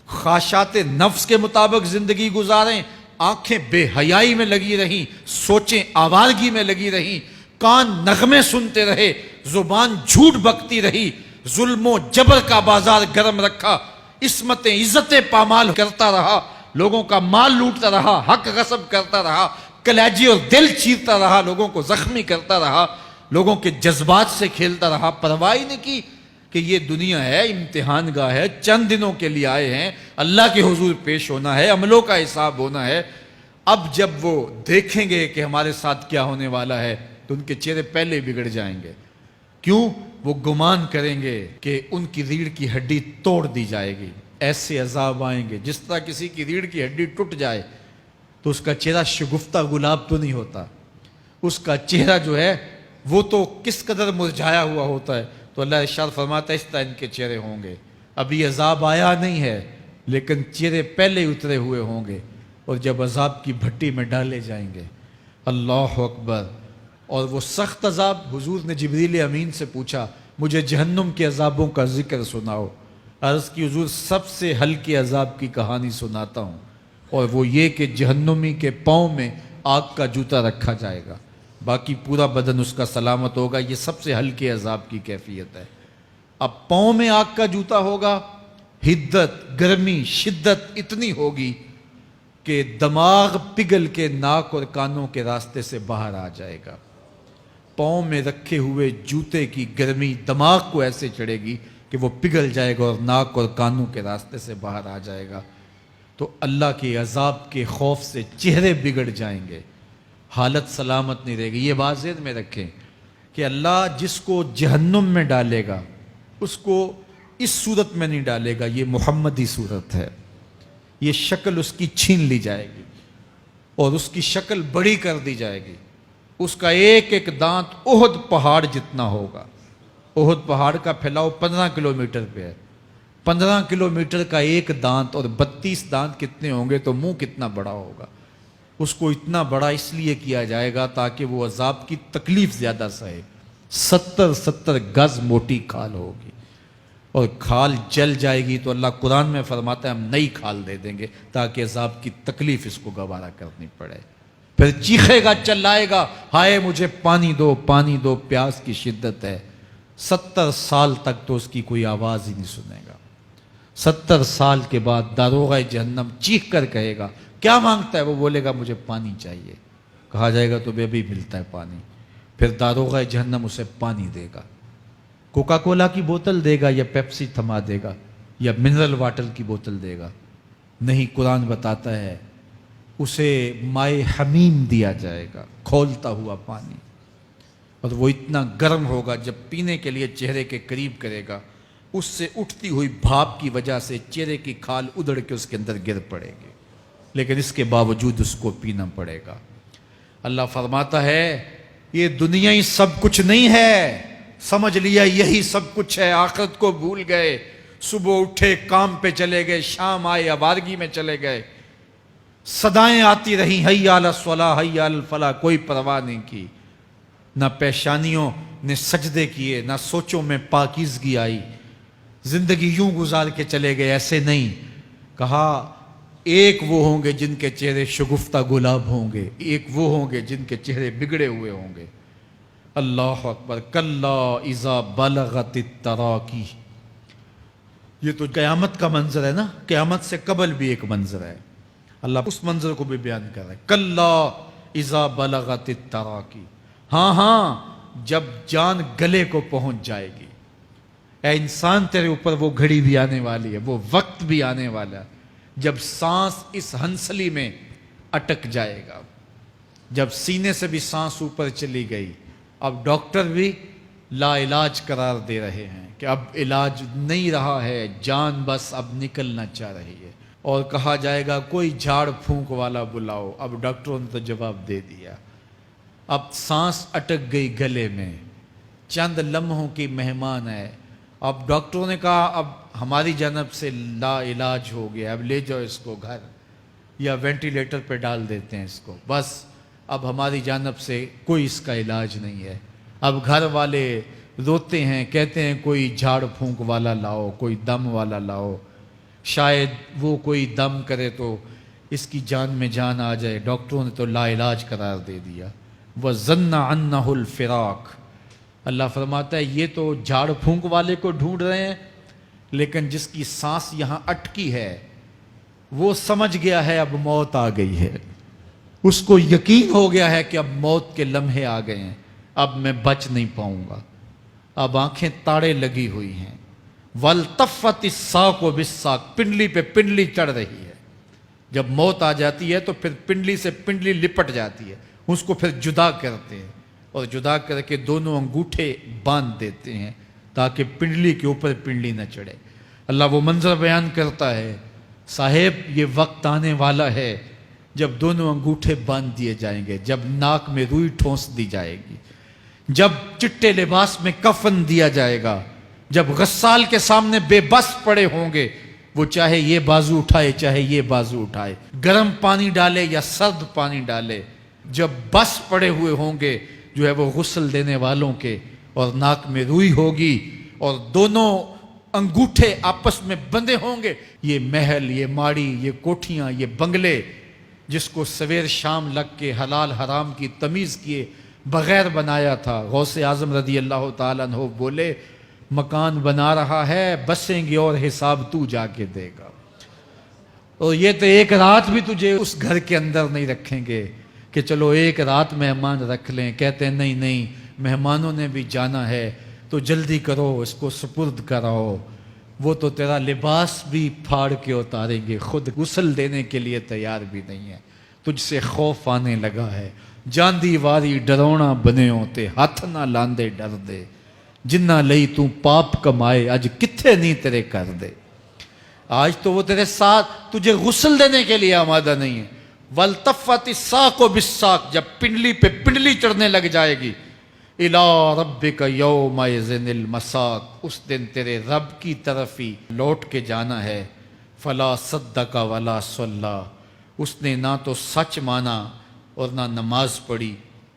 خواہشات نفس کے مطابق زندگی گزاریں، آنکھیں بے حیائی میں لگی رہیں، سوچیں آوارگی میں لگی رہیں، کان نغمے سنتے رہے، زبان جھوٹ بکتی رہی، ظلم و جبر کا بازار گرم رکھا، عصمت عزت پامال کرتا رہا، لوگوں کا مال لوٹتا رہا، حق غصب کرتا رہا، کلیجی اور دل چیرتا رہا، لوگوں کو زخمی کرتا رہا، لوگوں کے جذبات سے کھیلتا رہا، پرواہ ہی نہیں کی کہ یہ دنیا ہے، امتحان گاہ ہے، چند دنوں کے لیے آئے ہیں، اللہ کے حضور پیش ہونا ہے، عملوں کا حساب ہونا ہے۔ اب جب وہ دیکھیں گے کہ ہمارے ساتھ کیا ہونے والا ہے تو ان کے چہرے پہلے بگڑ جائیں گے۔ کیوں؟ وہ گمان کریں گے کہ ان کی ریڑھ کی ہڈی توڑ دی جائے گی، ایسے عذاب آئیں گے جس طرح کسی کی ریڑھ کی ہڈی ٹوٹ جائے تو اس کا چہرہ شگفتہ گلاب تو نہیں ہوتا، اس کا چہرہ جو ہے وہ تو کس قدر مرجھایا ہوا ہوتا ہے۔ تو اللہ ارشاد فرماتا ہے اس طرح ان کے چہرے ہوں گے۔ ابھی عذاب آیا نہیں ہے لیکن چہرے پہلے اترے ہوئے ہوں گے، اور جب عذاب کی بھٹی میں ڈالے جائیں گے، اللہ اکبر، اور وہ سخت عذاب، حضور نے جبریل امین سے پوچھا مجھے جہنم کے عذابوں کا ذکر سناؤ۔ عرض کی حضور سب سے ہلکے عذاب کی کہانی سناتا ہوں، اور وہ یہ کہ جہنمی کے پاؤں میں آگ کا جوتا رکھا جائے گا، باقی پورا بدن اس کا سلامت ہوگا۔ یہ سب سے ہلکے عذاب کی کیفیت ہے۔ اب پاؤں میں آگ کا جوتا ہوگا، حدت، گرمی، شدت اتنی ہوگی کہ دماغ پگھل کے ناک اور کانوں کے راستے سے باہر آ جائے گا۔ پاؤں میں رکھے ہوئے جوتے کی گرمی دماغ کو ایسے چڑھے گی کہ وہ پگھل جائے گا اور ناک اور کانوں کے راستے سے باہر آ جائے گا۔ تو اللہ کے عذاب کے خوف سے چہرے بگڑ جائیں گے، حالت سلامت نہیں رہے گی۔ یہ بات ذہن میں رکھیں کہ اللہ جس کو جہنم میں ڈالے گا اس کو اس صورت میں نہیں ڈالے گا، یہ محمدی صورت ہے، یہ شکل اس کی چھین لی جائے گی اور اس کی شکل بڑی کر دی جائے گی۔ اس کا ایک ایک دانت احد پہاڑ جتنا ہوگا۔ احد پہاڑ کا پھیلاؤ 15 کلومیٹر پہ ہے، 15 کلومیٹر کا ایک دانت، اور 32 دانت کتنے ہوں گے تو منہ کتنا بڑا ہوگا۔ اس کو اتنا بڑا اس لیے کیا جائے گا تاکہ وہ عذاب کی تکلیف زیادہ سہے۔ 70 گز موٹی کھال ہوگی، اور کھال جل جائے گی تو اللہ قرآن میں فرماتا ہے ہم نئی کھال دے دیں گے تاکہ عذاب کی تکلیف اس کو گوارا کرنی پڑے۔ پھر چیخے گا، چلائے گا، ہائے مجھے پانی دو، پانی دو، پیاس کی شدت ہے۔ 70 سال تک تو اس کی کوئی آواز ہی نہیں سنے گا۔ 70 سال کے بعد داروغہ جہنم چیخ کر کہے گا کیا مانگتا ہے؟ وہ بولے گا مجھے پانی چاہیے۔ کہا جائے گا تو بے بھی ملتا ہے پانی۔ پھر داروغہ جہنم اسے پانی دے گا، کوکا کولا کی بوتل دے گا یا پیپسی تھما دے گا یا منرل واٹر کی بوتل دے گا؟ نہیں، قرآن بتاتا ہے اسے مائے حمیم دیا جائے گا، کھولتا ہوا پانی، اور وہ اتنا گرم ہوگا جب پینے کے لیے چہرے کے قریب کرے گا اس سے اٹھتی ہوئی بھاپ کی وجہ سے چہرے کی کھال ادڑ کے اس کے اندر گر پڑے گی، لیکن اس کے باوجود اس کو پینا پڑے گا۔ اللہ فرماتا ہے یہ دنیا ہی سب کچھ نہیں ہے، سمجھ لیا یہی سب کچھ ہے، آخرت کو بھول گئے، صبح اٹھے کام پہ چلے گئے، شام آئے آوارگی میں چلے گئے، صدائیں آتی رہیں حی علی الصلاح حی علی الفلاح، کوئی پرواہ نہیں کی، نہ پیشانیوں نے سجدے کیے، نہ سوچوں میں پاکیزگی آئی، زندگی یوں گزار کے چلے گئے۔ ایسے نہیں، کہا ایک وہ ہوں گے جن کے چہرے شگفتہ گلاب ہوں گے، ایک وہ ہوں گے جن کے چہرے بگڑے ہوئے ہوں گے۔ اللہ اکبر، کلا اذا بلغت التراقی، یہ تو قیامت کا منظر ہے نا، قیامت سے قبل بھی ایک منظر ہے، اللہ اس منظر کو بھی بیان کر رہا ہے، کلا اذا بلغت التراقی، ہاں جب جان گلے کو پہنچ جائے گی۔ اے انسان تیرے اوپر وہ گھڑی بھی آنے والی ہے، وہ وقت بھی آنے والا ہے جب سانس اس ہنسلی میں اٹک جائے گا، جب سینے سے بھی سانس اوپر چلی گئی، اب ڈاکٹر بھی لا علاج قرار دے رہے ہیں کہ اب علاج نہیں رہا ہے، جان بس اب نکلنا چاہ رہی ہے، اور کہا جائے گا کوئی جھاڑ پھونک والا بلاؤ، اب ڈاکٹروں نے تو جواب دے دیا، اب سانس اٹک گئی گلے میں، چند لمحوں کی مہمان ہے، اب ڈاکٹروں نے کہا اب ہماری جانب سے لا علاج ہو گیا، اب لے جاؤ اس کو گھر یا وینٹیلیٹر پہ ڈال دیتے ہیں اس کو، بس اب ہماری جانب سے کوئی اس کا علاج نہیں ہے۔ اب گھر والے روتے ہیں، کہتے ہیں کوئی جھاڑ پھونک والا لاؤ، کوئی دم والا لاؤ، شاید وہ کوئی دم کرے تو اس کی جان میں جان آ جائے، ڈاکٹروں نے تو لا علاج قرار دے دیا۔ وَظَنَّ عَنَّهُ الْفِرَاقُ، اللہ فرماتا ہے یہ تو جھاڑ پھونک والے کو ڈھونڈ رہے ہیں، لیکن جس کی سانس یہاں اٹکی ہے وہ سمجھ گیا ہے اب موت آ گئی ہے، اس کو یقین ہو گیا ہے کہ اب موت کے لمحے آ گئے ہیں، اب میں بچ نہیں پاؤں گا، اب آنکھیں تاڑے لگی ہوئی ہیں۔ وَالْتَفَّتِ السَّاقُ بِالسَّاقِ، پنڈلی پہ پنڈلی چڑھ رہی ہے۔ جب موت آ جاتی ہے تو پھر پنڈلی سے پنڈلی لپٹ جاتی ہے، اس کو پھر جدا کرتے ہیں اور جدا کر کے دونوں انگوٹھے باندھ دیتے ہیں تاکہ پنڈلی کے اوپر پنڈلی نہ چڑھے۔ اللہ وہ منظر بیان کرتا ہے، صاحب یہ وقت آنے والا ہے جب دونوں انگوٹھے باندھ دیے جائیں گے، جب ناک میں روئی ٹھونس دی جائے گی، جب چٹے لباس میں کفن دیا جائے گا، جب غسال کے سامنے بے بس پڑے ہوں گے، وہ چاہے یہ بازو اٹھائے چاہے یہ بازو اٹھائے، گرم پانی ڈالے یا سرد پانی ڈالے، جب بس پڑے ہوئے ہوں گے جو ہے وہ غسل دینے والوں کے، اور ناک میں روئی ہوگی اور دونوں انگوٹھے آپس میں بندھے ہوں گے۔ یہ محل، یہ ماڑی، یہ کوٹھیاں، یہ بنگلے جس کو سویر شام لگ کے حلال حرام کی تمیز کیے بغیر بنایا تھا، غوث اعظم رضی اللہ تعالیٰ عنہ بولے مکان بنا رہا ہے، بسیں گے اور حساب تو جا کے دے گا، اور یہ تو ایک رات بھی تجھے اس گھر کے اندر نہیں رکھیں گے کہ چلو ایک رات مہمان رکھ لیں، کہتے ہیں نہیں نہیں مہمانوں نے بھی جانا ہے تو جلدی کرو اس کو سپرد کراؤ، وہ تو تیرا لباس بھی پھاڑ کے اتاریں گے، خود غسل دینے کے لیے تیار بھی نہیں ہے، تجھ سے خوف آنے لگا ہے، جاندی واری ڈرونا بنے ہوتے ہاتھ نہ لاندے ڈر دے، جنہ لئی تو پاپ کمائے اج کتھے نہیں تیرے کر دے۔ آج تو وہ تیرے ساتھ تجھے غسل دینے کے لیے آمادہ نہیں ہے۔ وَالْتَفَّتِ السَّاقُ بِالسَّاقِ، جب پنڈلی پہ پنڈلی چڑھنے لگ جائے گی، إِلَىٰ رَبِّكَ يَوْمَئِذٍ الْمَسَاقُ، اس دن تیرے رب کی طرف ہی لوٹ کے جانا ہے۔ فَلَا صَدَّقَ وَلَا صَلَّىٰ، اس نے نہ تو سچ مانا اور نہ نماز پڑھی،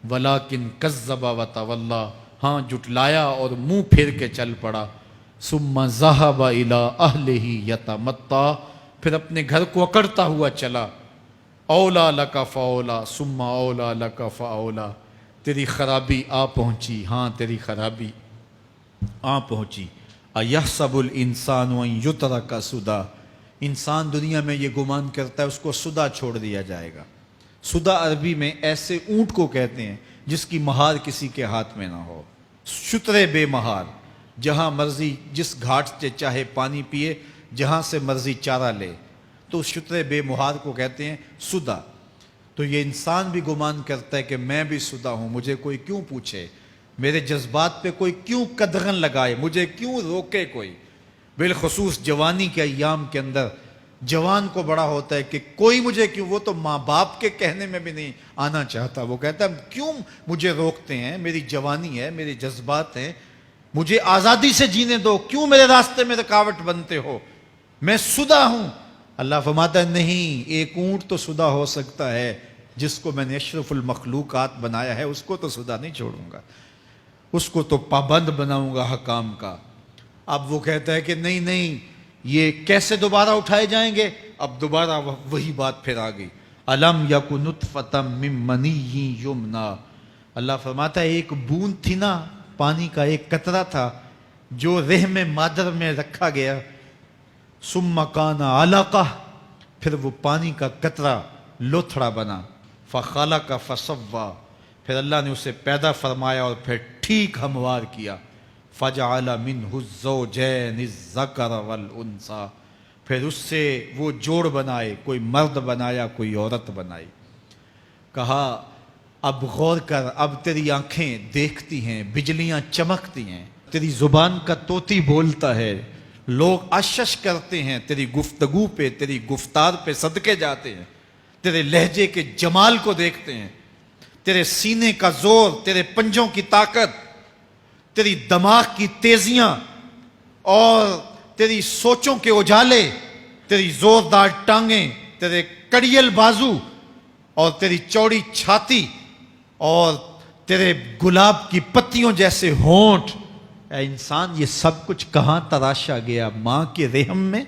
وَلَٰكِنْ كَذَّبَ وَتَوَلَّىٰ، ہاں جھٹلایا اور منہ پھیر کے چل پڑا۔ ثُمَّ ذَهَبَ إِلَىٰ أَهْلِهِ يَتَمَطَّىٰ، پھر اپنے گھر کو اکڑتا ہوا چلا۔ اولا لک فاولا ثم اولا لک فاولا، تیری خرابی آ پہنچی، ہاں تیری خرابی آ پہنچی۔ ایحسب الانسان ان یترک سدی، انسان دنیا میں یہ گمان کرتا ہے اس کو سدا چھوڑ دیا جائے گا۔ سدا عربی میں ایسے اونٹ کو کہتے ہیں جس کی مہار کسی کے ہاتھ میں نہ ہو، شترے بے مہار، جہاں مرضی جس گھاٹ سے چاہے پانی پیے، جہاں سے مرضی چارہ لے، تو شترے بے مہار کو کہتے ہیں سدا۔ تو یہ انسان بھی گمان کرتا ہے کہ میں بھی سدا ہوں، مجھے کوئی کیوں پوچھے، میرے جذبات پہ کوئی کیوں قدغن لگائے، مجھے کیوں روکے کوئی۔ بالخصوص جوانی کے ایام کے اندر جوان کو بڑا ہوتا ہے کہ کوئی مجھے کیوں، وہ تو ماں باپ کے کہنے میں بھی نہیں آنا چاہتا، وہ کہتا ہے کیوں مجھے روکتے ہیں، میری جوانی ہے، میرے جذبات ہیں، مجھے آزادی سے جینے دو، کیوں میرے راستے میں رکاوٹ بنتے ہو، میں سدا ہوں۔ اللہ فرماتا ہے نہیں، ایک اونٹ تو سدا ہو سکتا ہے، جس کو میں نے اشرف المخلوقات بنایا ہے اس کو تو سدا نہیں چھوڑوں گا، اس کو تو پابند بناؤں گا حکام کا۔ اب وہ کہتا ہے کہ نہیں نہیں، یہ کیسے دوبارہ اٹھائے جائیں گے؟ اب دوبارہ وہی بات پھر آ گئی، الم یک نطفۃ من منی یمنی، اللہ فرماتا ہے ایک بوند تھی نا، پانی کا ایک قطرہ تھا جو رحم مادر میں رکھا گیا، ثم کان علقہ، پھر وہ پانی کا قطرہ لوتھڑا بنا، فخلق فسوی، پھر اللہ نے اسے پیدا فرمایا اور پھر ٹھیک ہموار کیا، فجعل منہ الزوجین الذکر والانثی، پھر اس سے وہ جوڑ بنائے، کوئی مرد بنایا کوئی عورت بنائی۔ کہا اب غور کر، اب تیری آنکھیں دیکھتی ہیں، بجلیاں چمکتی ہیں، تیری زبان کا طوطی بولتا ہے، لوگ اشش کرتے ہیں تیری گفتگو پہ، تیری گفتار پہ صدقے جاتے ہیں، تیرے لہجے کے جمال کو دیکھتے ہیں، تیرے سینے کا زور، تیرے پنجوں کی طاقت، تیری دماغ کی تیزیاں اور تیری سوچوں کے اجالے، تیری زوردار ٹانگیں، تیرے کڑیل بازو اور تیری چوڑی چھاتی اور تیرے گلاب کی پتیوں جیسے ہونٹ، اے انسان یہ سب کچھ کہاں تراشا گیا؟ ماں کے رحم میں،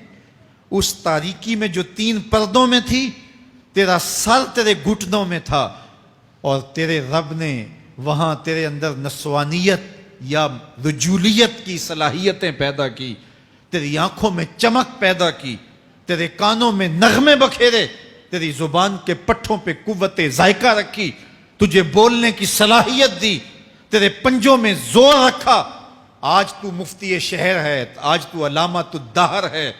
اس تاریکی میں جو 3 پردوں میں تھی، تیرا سر تیرے گھٹنوں میں تھا، اور تیرے رب نے وہاں تیرے اندر نسوانیت یا رجولیت کی صلاحیتیں پیدا کی، تیری آنکھوں میں چمک پیدا کی، تیرے کانوں میں نغمے بکھیرے، تیری زبان کے پٹھوں پہ قوت ذائقہ رکھی، تجھے بولنے کی صلاحیت دی، تیرے پنجوں میں زور رکھا۔ آج تو مفتی شہر ہے، آج تو علامۃ الدہر ہے،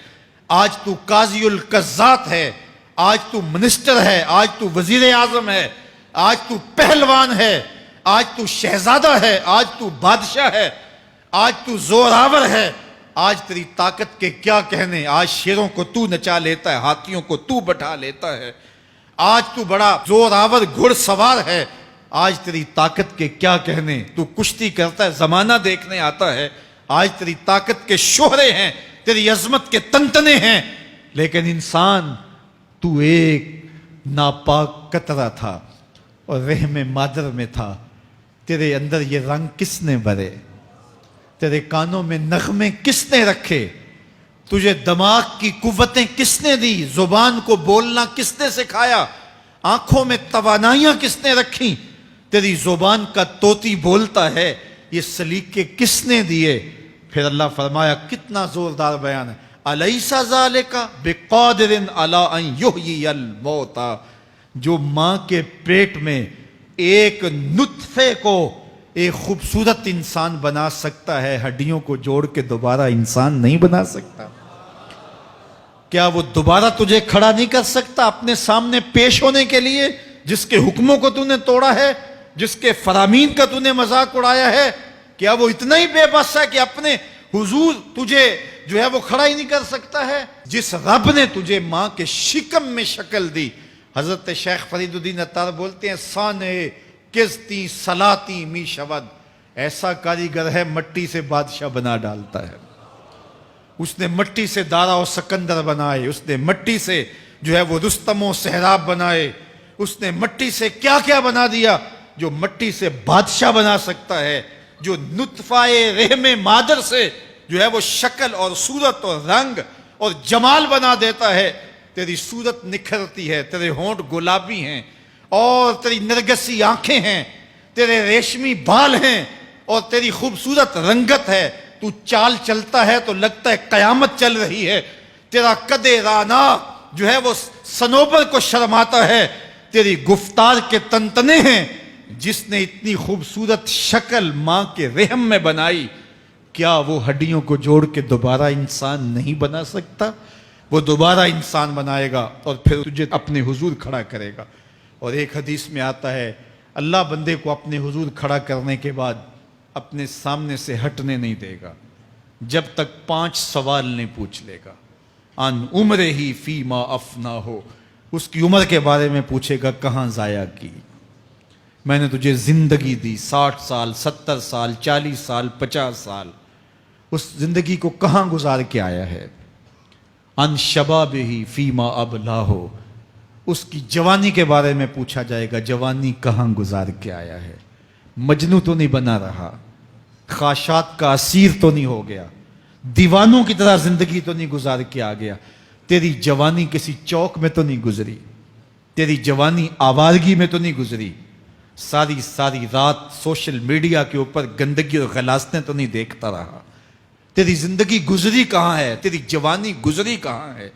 آج تو قاضی القضات ہے، آج تو منسٹر ہے، آج تو وزیر اعظم ہے، آج تو پہلوان ہے، آج تو شہزادہ ہے، آج تو بادشاہ ہے، آج تو زوراور ہے۔ آج تیری طاقت کے کیا کہنے، آج شیروں کو تو نچا لیتا ہے، ہاتھیوں کو تو بٹھا لیتا ہے، آج تو بڑا زوراور گھڑ سوار ہے۔ آج تیری طاقت کے کیا کہنے، تو کشتی کرتا ہے، زمانہ دیکھنے آتا ہے۔ آج تیری طاقت کے شوہرے ہیں، تیری عظمت کے تنتنے ہیں، لیکن انسان تو ایک ناپاک قطرہ تھا اور رحم مادر میں تھا۔ تیرے اندر یہ رنگ کس نے بھرے، تیرے کانوں میں نغمے کس نے رکھے، تجھے دماغ کی قوتیں کس نے دی، زبان کو بولنا کس نے سکھایا، آنکھوں میں توانائیاں کس نے رکھیں، تیری زبان کا طوطی بولتا ہے، یہ سلیقے کس نے دیے۔ پھر اللہ فرمایا، کتنا زوردار بیان ہے، الیس ذالک بقادر علی ان یحیی الموتى، جو ماں کے پیٹ میں ایک نطفے کو ایک خوبصورت انسان بنا سکتا ہے، ہڈیوں کو جوڑ کے دوبارہ انسان نہیں بنا سکتا؟ کیا وہ دوبارہ تجھے کھڑا نہیں کر سکتا اپنے سامنے پیش ہونے کے لیے، جس کے حکموں کو تو نے توڑا ہے، جس کے فرامین کا تو نے مذاق اڑایا ہے؟ کیا وہ اتنا ہی بے بس ہے کہ اپنے حضور تجھے جو ہے وہ کھڑا ہی نہیں کر سکتا ہے؟ جس رب نے تجھے ماں کے شکم میں شکل دی، حضرت شیخ فرید الدین عطار بولتے ہیں، سانے کزتی سلاتی می شود، ایسا کاریگر ہے مٹی سے بادشاہ بنا ڈالتا ہے۔ اس نے مٹی سے دارا و سکندر بنائے، اس نے مٹی سے جو ہے وہ رستم و سہراب بنائے، اس نے مٹی سے کیا کیا بنا دیا، جو مٹی سے بادشاہ بنا سکتا ہے، جو نطفہ رحم مادر سے جو ہے وہ شکل اور صورت اور رنگ اور جمال بنا دیتا ہے۔ تیری صورت نکھرتی ہے، تیرے ہونٹ گلابی ہیں اور تیری نرگسی آنکھیں ہیں، تیرے ریشمی بال ہیں اور تیری خوبصورت رنگت ہے، تو چال چلتا ہے تو لگتا ہے قیامت چل رہی ہے، تیرا قد رانا جو ہے وہ صنوبر کو شرماتا ہے، تیری گفتار کے تنتنے ہیں۔ جس نے اتنی خوبصورت شکل ماں کے رحم میں بنائی، کیا وہ ہڈیوں کو جوڑ کے دوبارہ انسان نہیں بنا سکتا؟ وہ دوبارہ انسان بنائے گا اور پھر تجھے اپنے حضور کھڑا کرے گا۔ اور ایک حدیث میں آتا ہے، اللہ بندے کو اپنے حضور کھڑا کرنے کے بعد اپنے سامنے سے ہٹنے نہیں دے گا جب تک 5 سوال نہیں پوچھ لے گا۔ ان عمرہ ہی فیما افنا ہو، اس کی عمر کے بارے میں پوچھے گا، کہاں ضائع کی؟ میں نے تجھے زندگی دی، 60 سال 70 سال 40 سال 50 سال، اس زندگی کو کہاں گزار کے آیا ہے؟ ان شباب ہی فیما ابلا ہو، اس کی جوانی کے بارے میں پوچھا جائے گا، جوانی کہاں گزار کے آیا ہے؟ مجنوں تو نہیں بنا رہا، خواہشات کا اسیر تو نہیں ہو گیا، دیوانوں کی طرح زندگی تو نہیں گزار کے آ گیا؟ تیری جوانی کسی چوک میں تو نہیں گزری، تیری جوانی آوارگی میں تو نہیں گزری، ساری رات سوشل میڈیا کے اوپر گندگی اور غلاظتیں تو نہیں دیکھتا رہا؟ تیری زندگی گزری کہاں ہے؟ تیری جوانی گزری کہاں ہے؟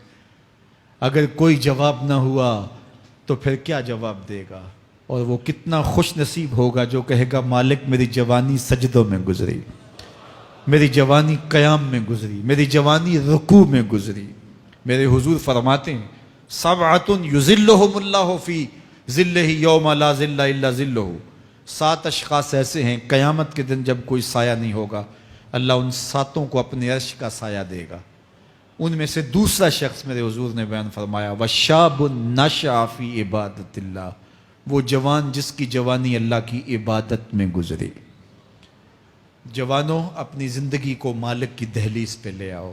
اگر کوئی جواب نہ ہوا تو پھر کیا جواب دے گا؟ اور وہ کتنا خوش نصیب ہوگا جو کہے گا، مالک میری جوانی سجدوں میں گزری، میری جوانی قیام میں گزری، میری جوانی رکوع میں گزری۔ میرے حضور فرماتے ہیں، سبعۃ یظلھم اللہ فی ظلہ یوم لا ظل الا ظلہ، 7 اشخاص ایسے ہیں قیامت کے دن جب کوئی سایہ نہیں ہوگا، اللہ ان 7 کو اپنے عرش کا سایہ دے گا۔ ان میں سے دوسرا شخص میرے حضور نے بیان فرمایا، وَشَابٌ نَشَأَ فِي عِبَادَةِ اللَّهِ، وہ جوان جس کی جوانی اللہ کی عبادت میں گزری۔ جوانوں، اپنی زندگی کو مالک کی دہلیز پہ لے آؤ۔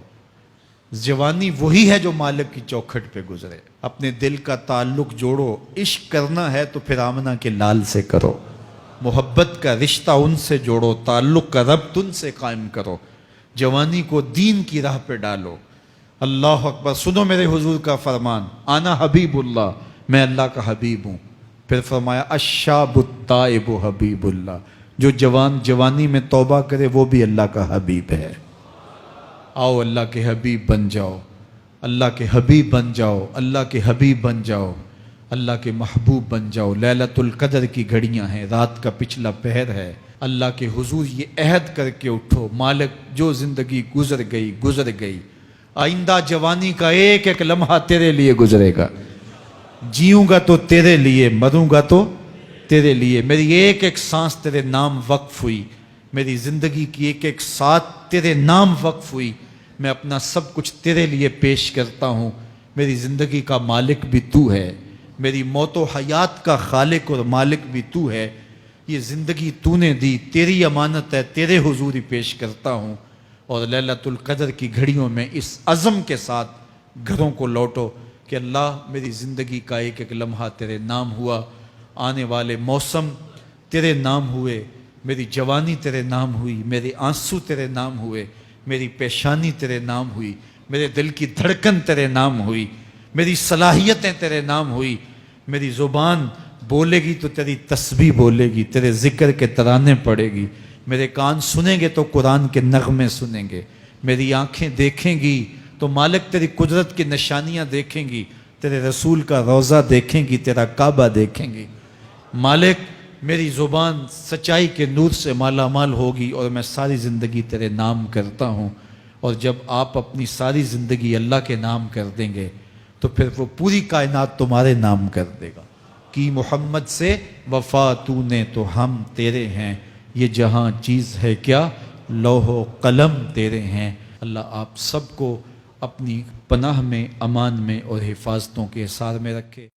جوانی وہی ہے جو مالک کی چوکھٹ پہ گزرے۔ اپنے دل کا تعلق جوڑو، عشق کرنا ہے تو پھر آمنہ کے لال سے کرو، محبت کا رشتہ ان سے جوڑو، تعلق کا ربط ان سے قائم کرو، جوانی کو دین کی راہ پہ ڈالو۔ اللہ اکبر۔ سنو میرے حضور کا فرمان، انا حبیب اللہ، میں اللہ کا حبیب ہوں۔ پھر فرمایا، الشاب التائب حبیب اللہ، جو جوان جوانی میں توبہ کرے وہ بھی اللہ کا حبیب ہے۔ آؤ اللہ کے حبیب بن جاؤ، اللہ کے حبیب بن جاؤ، اللہ کے حبیب بن جاؤ، اللہ کے محبوب بن جاؤ۔ لیلۃ القدر کی گھڑیاں ہیں، رات کا پچھلا پہر ہے۔ اللہ کے حضور یہ عہد کر کے اٹھو، مالک جو زندگی گزر گئی، آئندہ جوانی کا ایک ایک لمحہ تیرے لیے گزرے گا۔ جیوں گا تو تیرے لیے، مروں گا تو تیرے لیے۔ میری ایک ایک سانس تیرے نام وقف ہوئی، میری زندگی کی ایک ایک ساتھ تیرے نام وقف ہوئی۔ میں اپنا سب کچھ تیرے لیے پیش کرتا ہوں۔ میری زندگی کا مالک بھی تو ہے، میری موت و حیات کا خالق اور مالک بھی تو ہے۔ یہ زندگی تو نے دی، تیری امانت ہے، تیرے حضور ہی پیش کرتا ہوں۔ اور لیلۃ القدر کی گھڑیوں میں اس عزم کے ساتھ گھروں کو لوٹو کہ اللہ میری زندگی کا ایک ایک لمحہ تیرے نام ہوا، آنے والے موسم تیرے نام ہوئے، میری جوانی تیرے نام ہوئی، میرے آنسو تیرے نام ہوئے، میری پیشانی تیرے نام ہوئی، میرے دل کی دھڑکن تیرے نام ہوئی، میری صلاحیتیں تیرے نام ہوئی۔ میری زبان بولے گی تو تیری تسبیح بولے گی، تیرے ذکر کے ترانے پڑے گی، میرے کان سنیں گے تو قرآن کے نغمے سنیں گے، میری آنکھیں دیکھیں گی تو مالک تیری قدرت کی نشانیاں دیکھیں گی، تیرے رسول کا روضہ دیکھیں گی، تیرا کعبہ دیکھیں گی۔ مالک میری زبان سچائی کے نور سے مالا مال ہوگی اور میں ساری زندگی تیرے نام کرتا ہوں۔ اور جب آپ اپنی ساری زندگی اللہ کے نام کر دیں گے تو پھر وہ پوری کائنات تمہارے نام کر دے گا۔ کی محمد سے وفا تو نے تو ہم تیرے ہیں، یہ جہاں چیز ہے کیا لوح و قلم تیرے ہیں۔ اللہ آپ سب کو اپنی پناہ میں، امان میں اور حفاظتوں کے حصار میں رکھے۔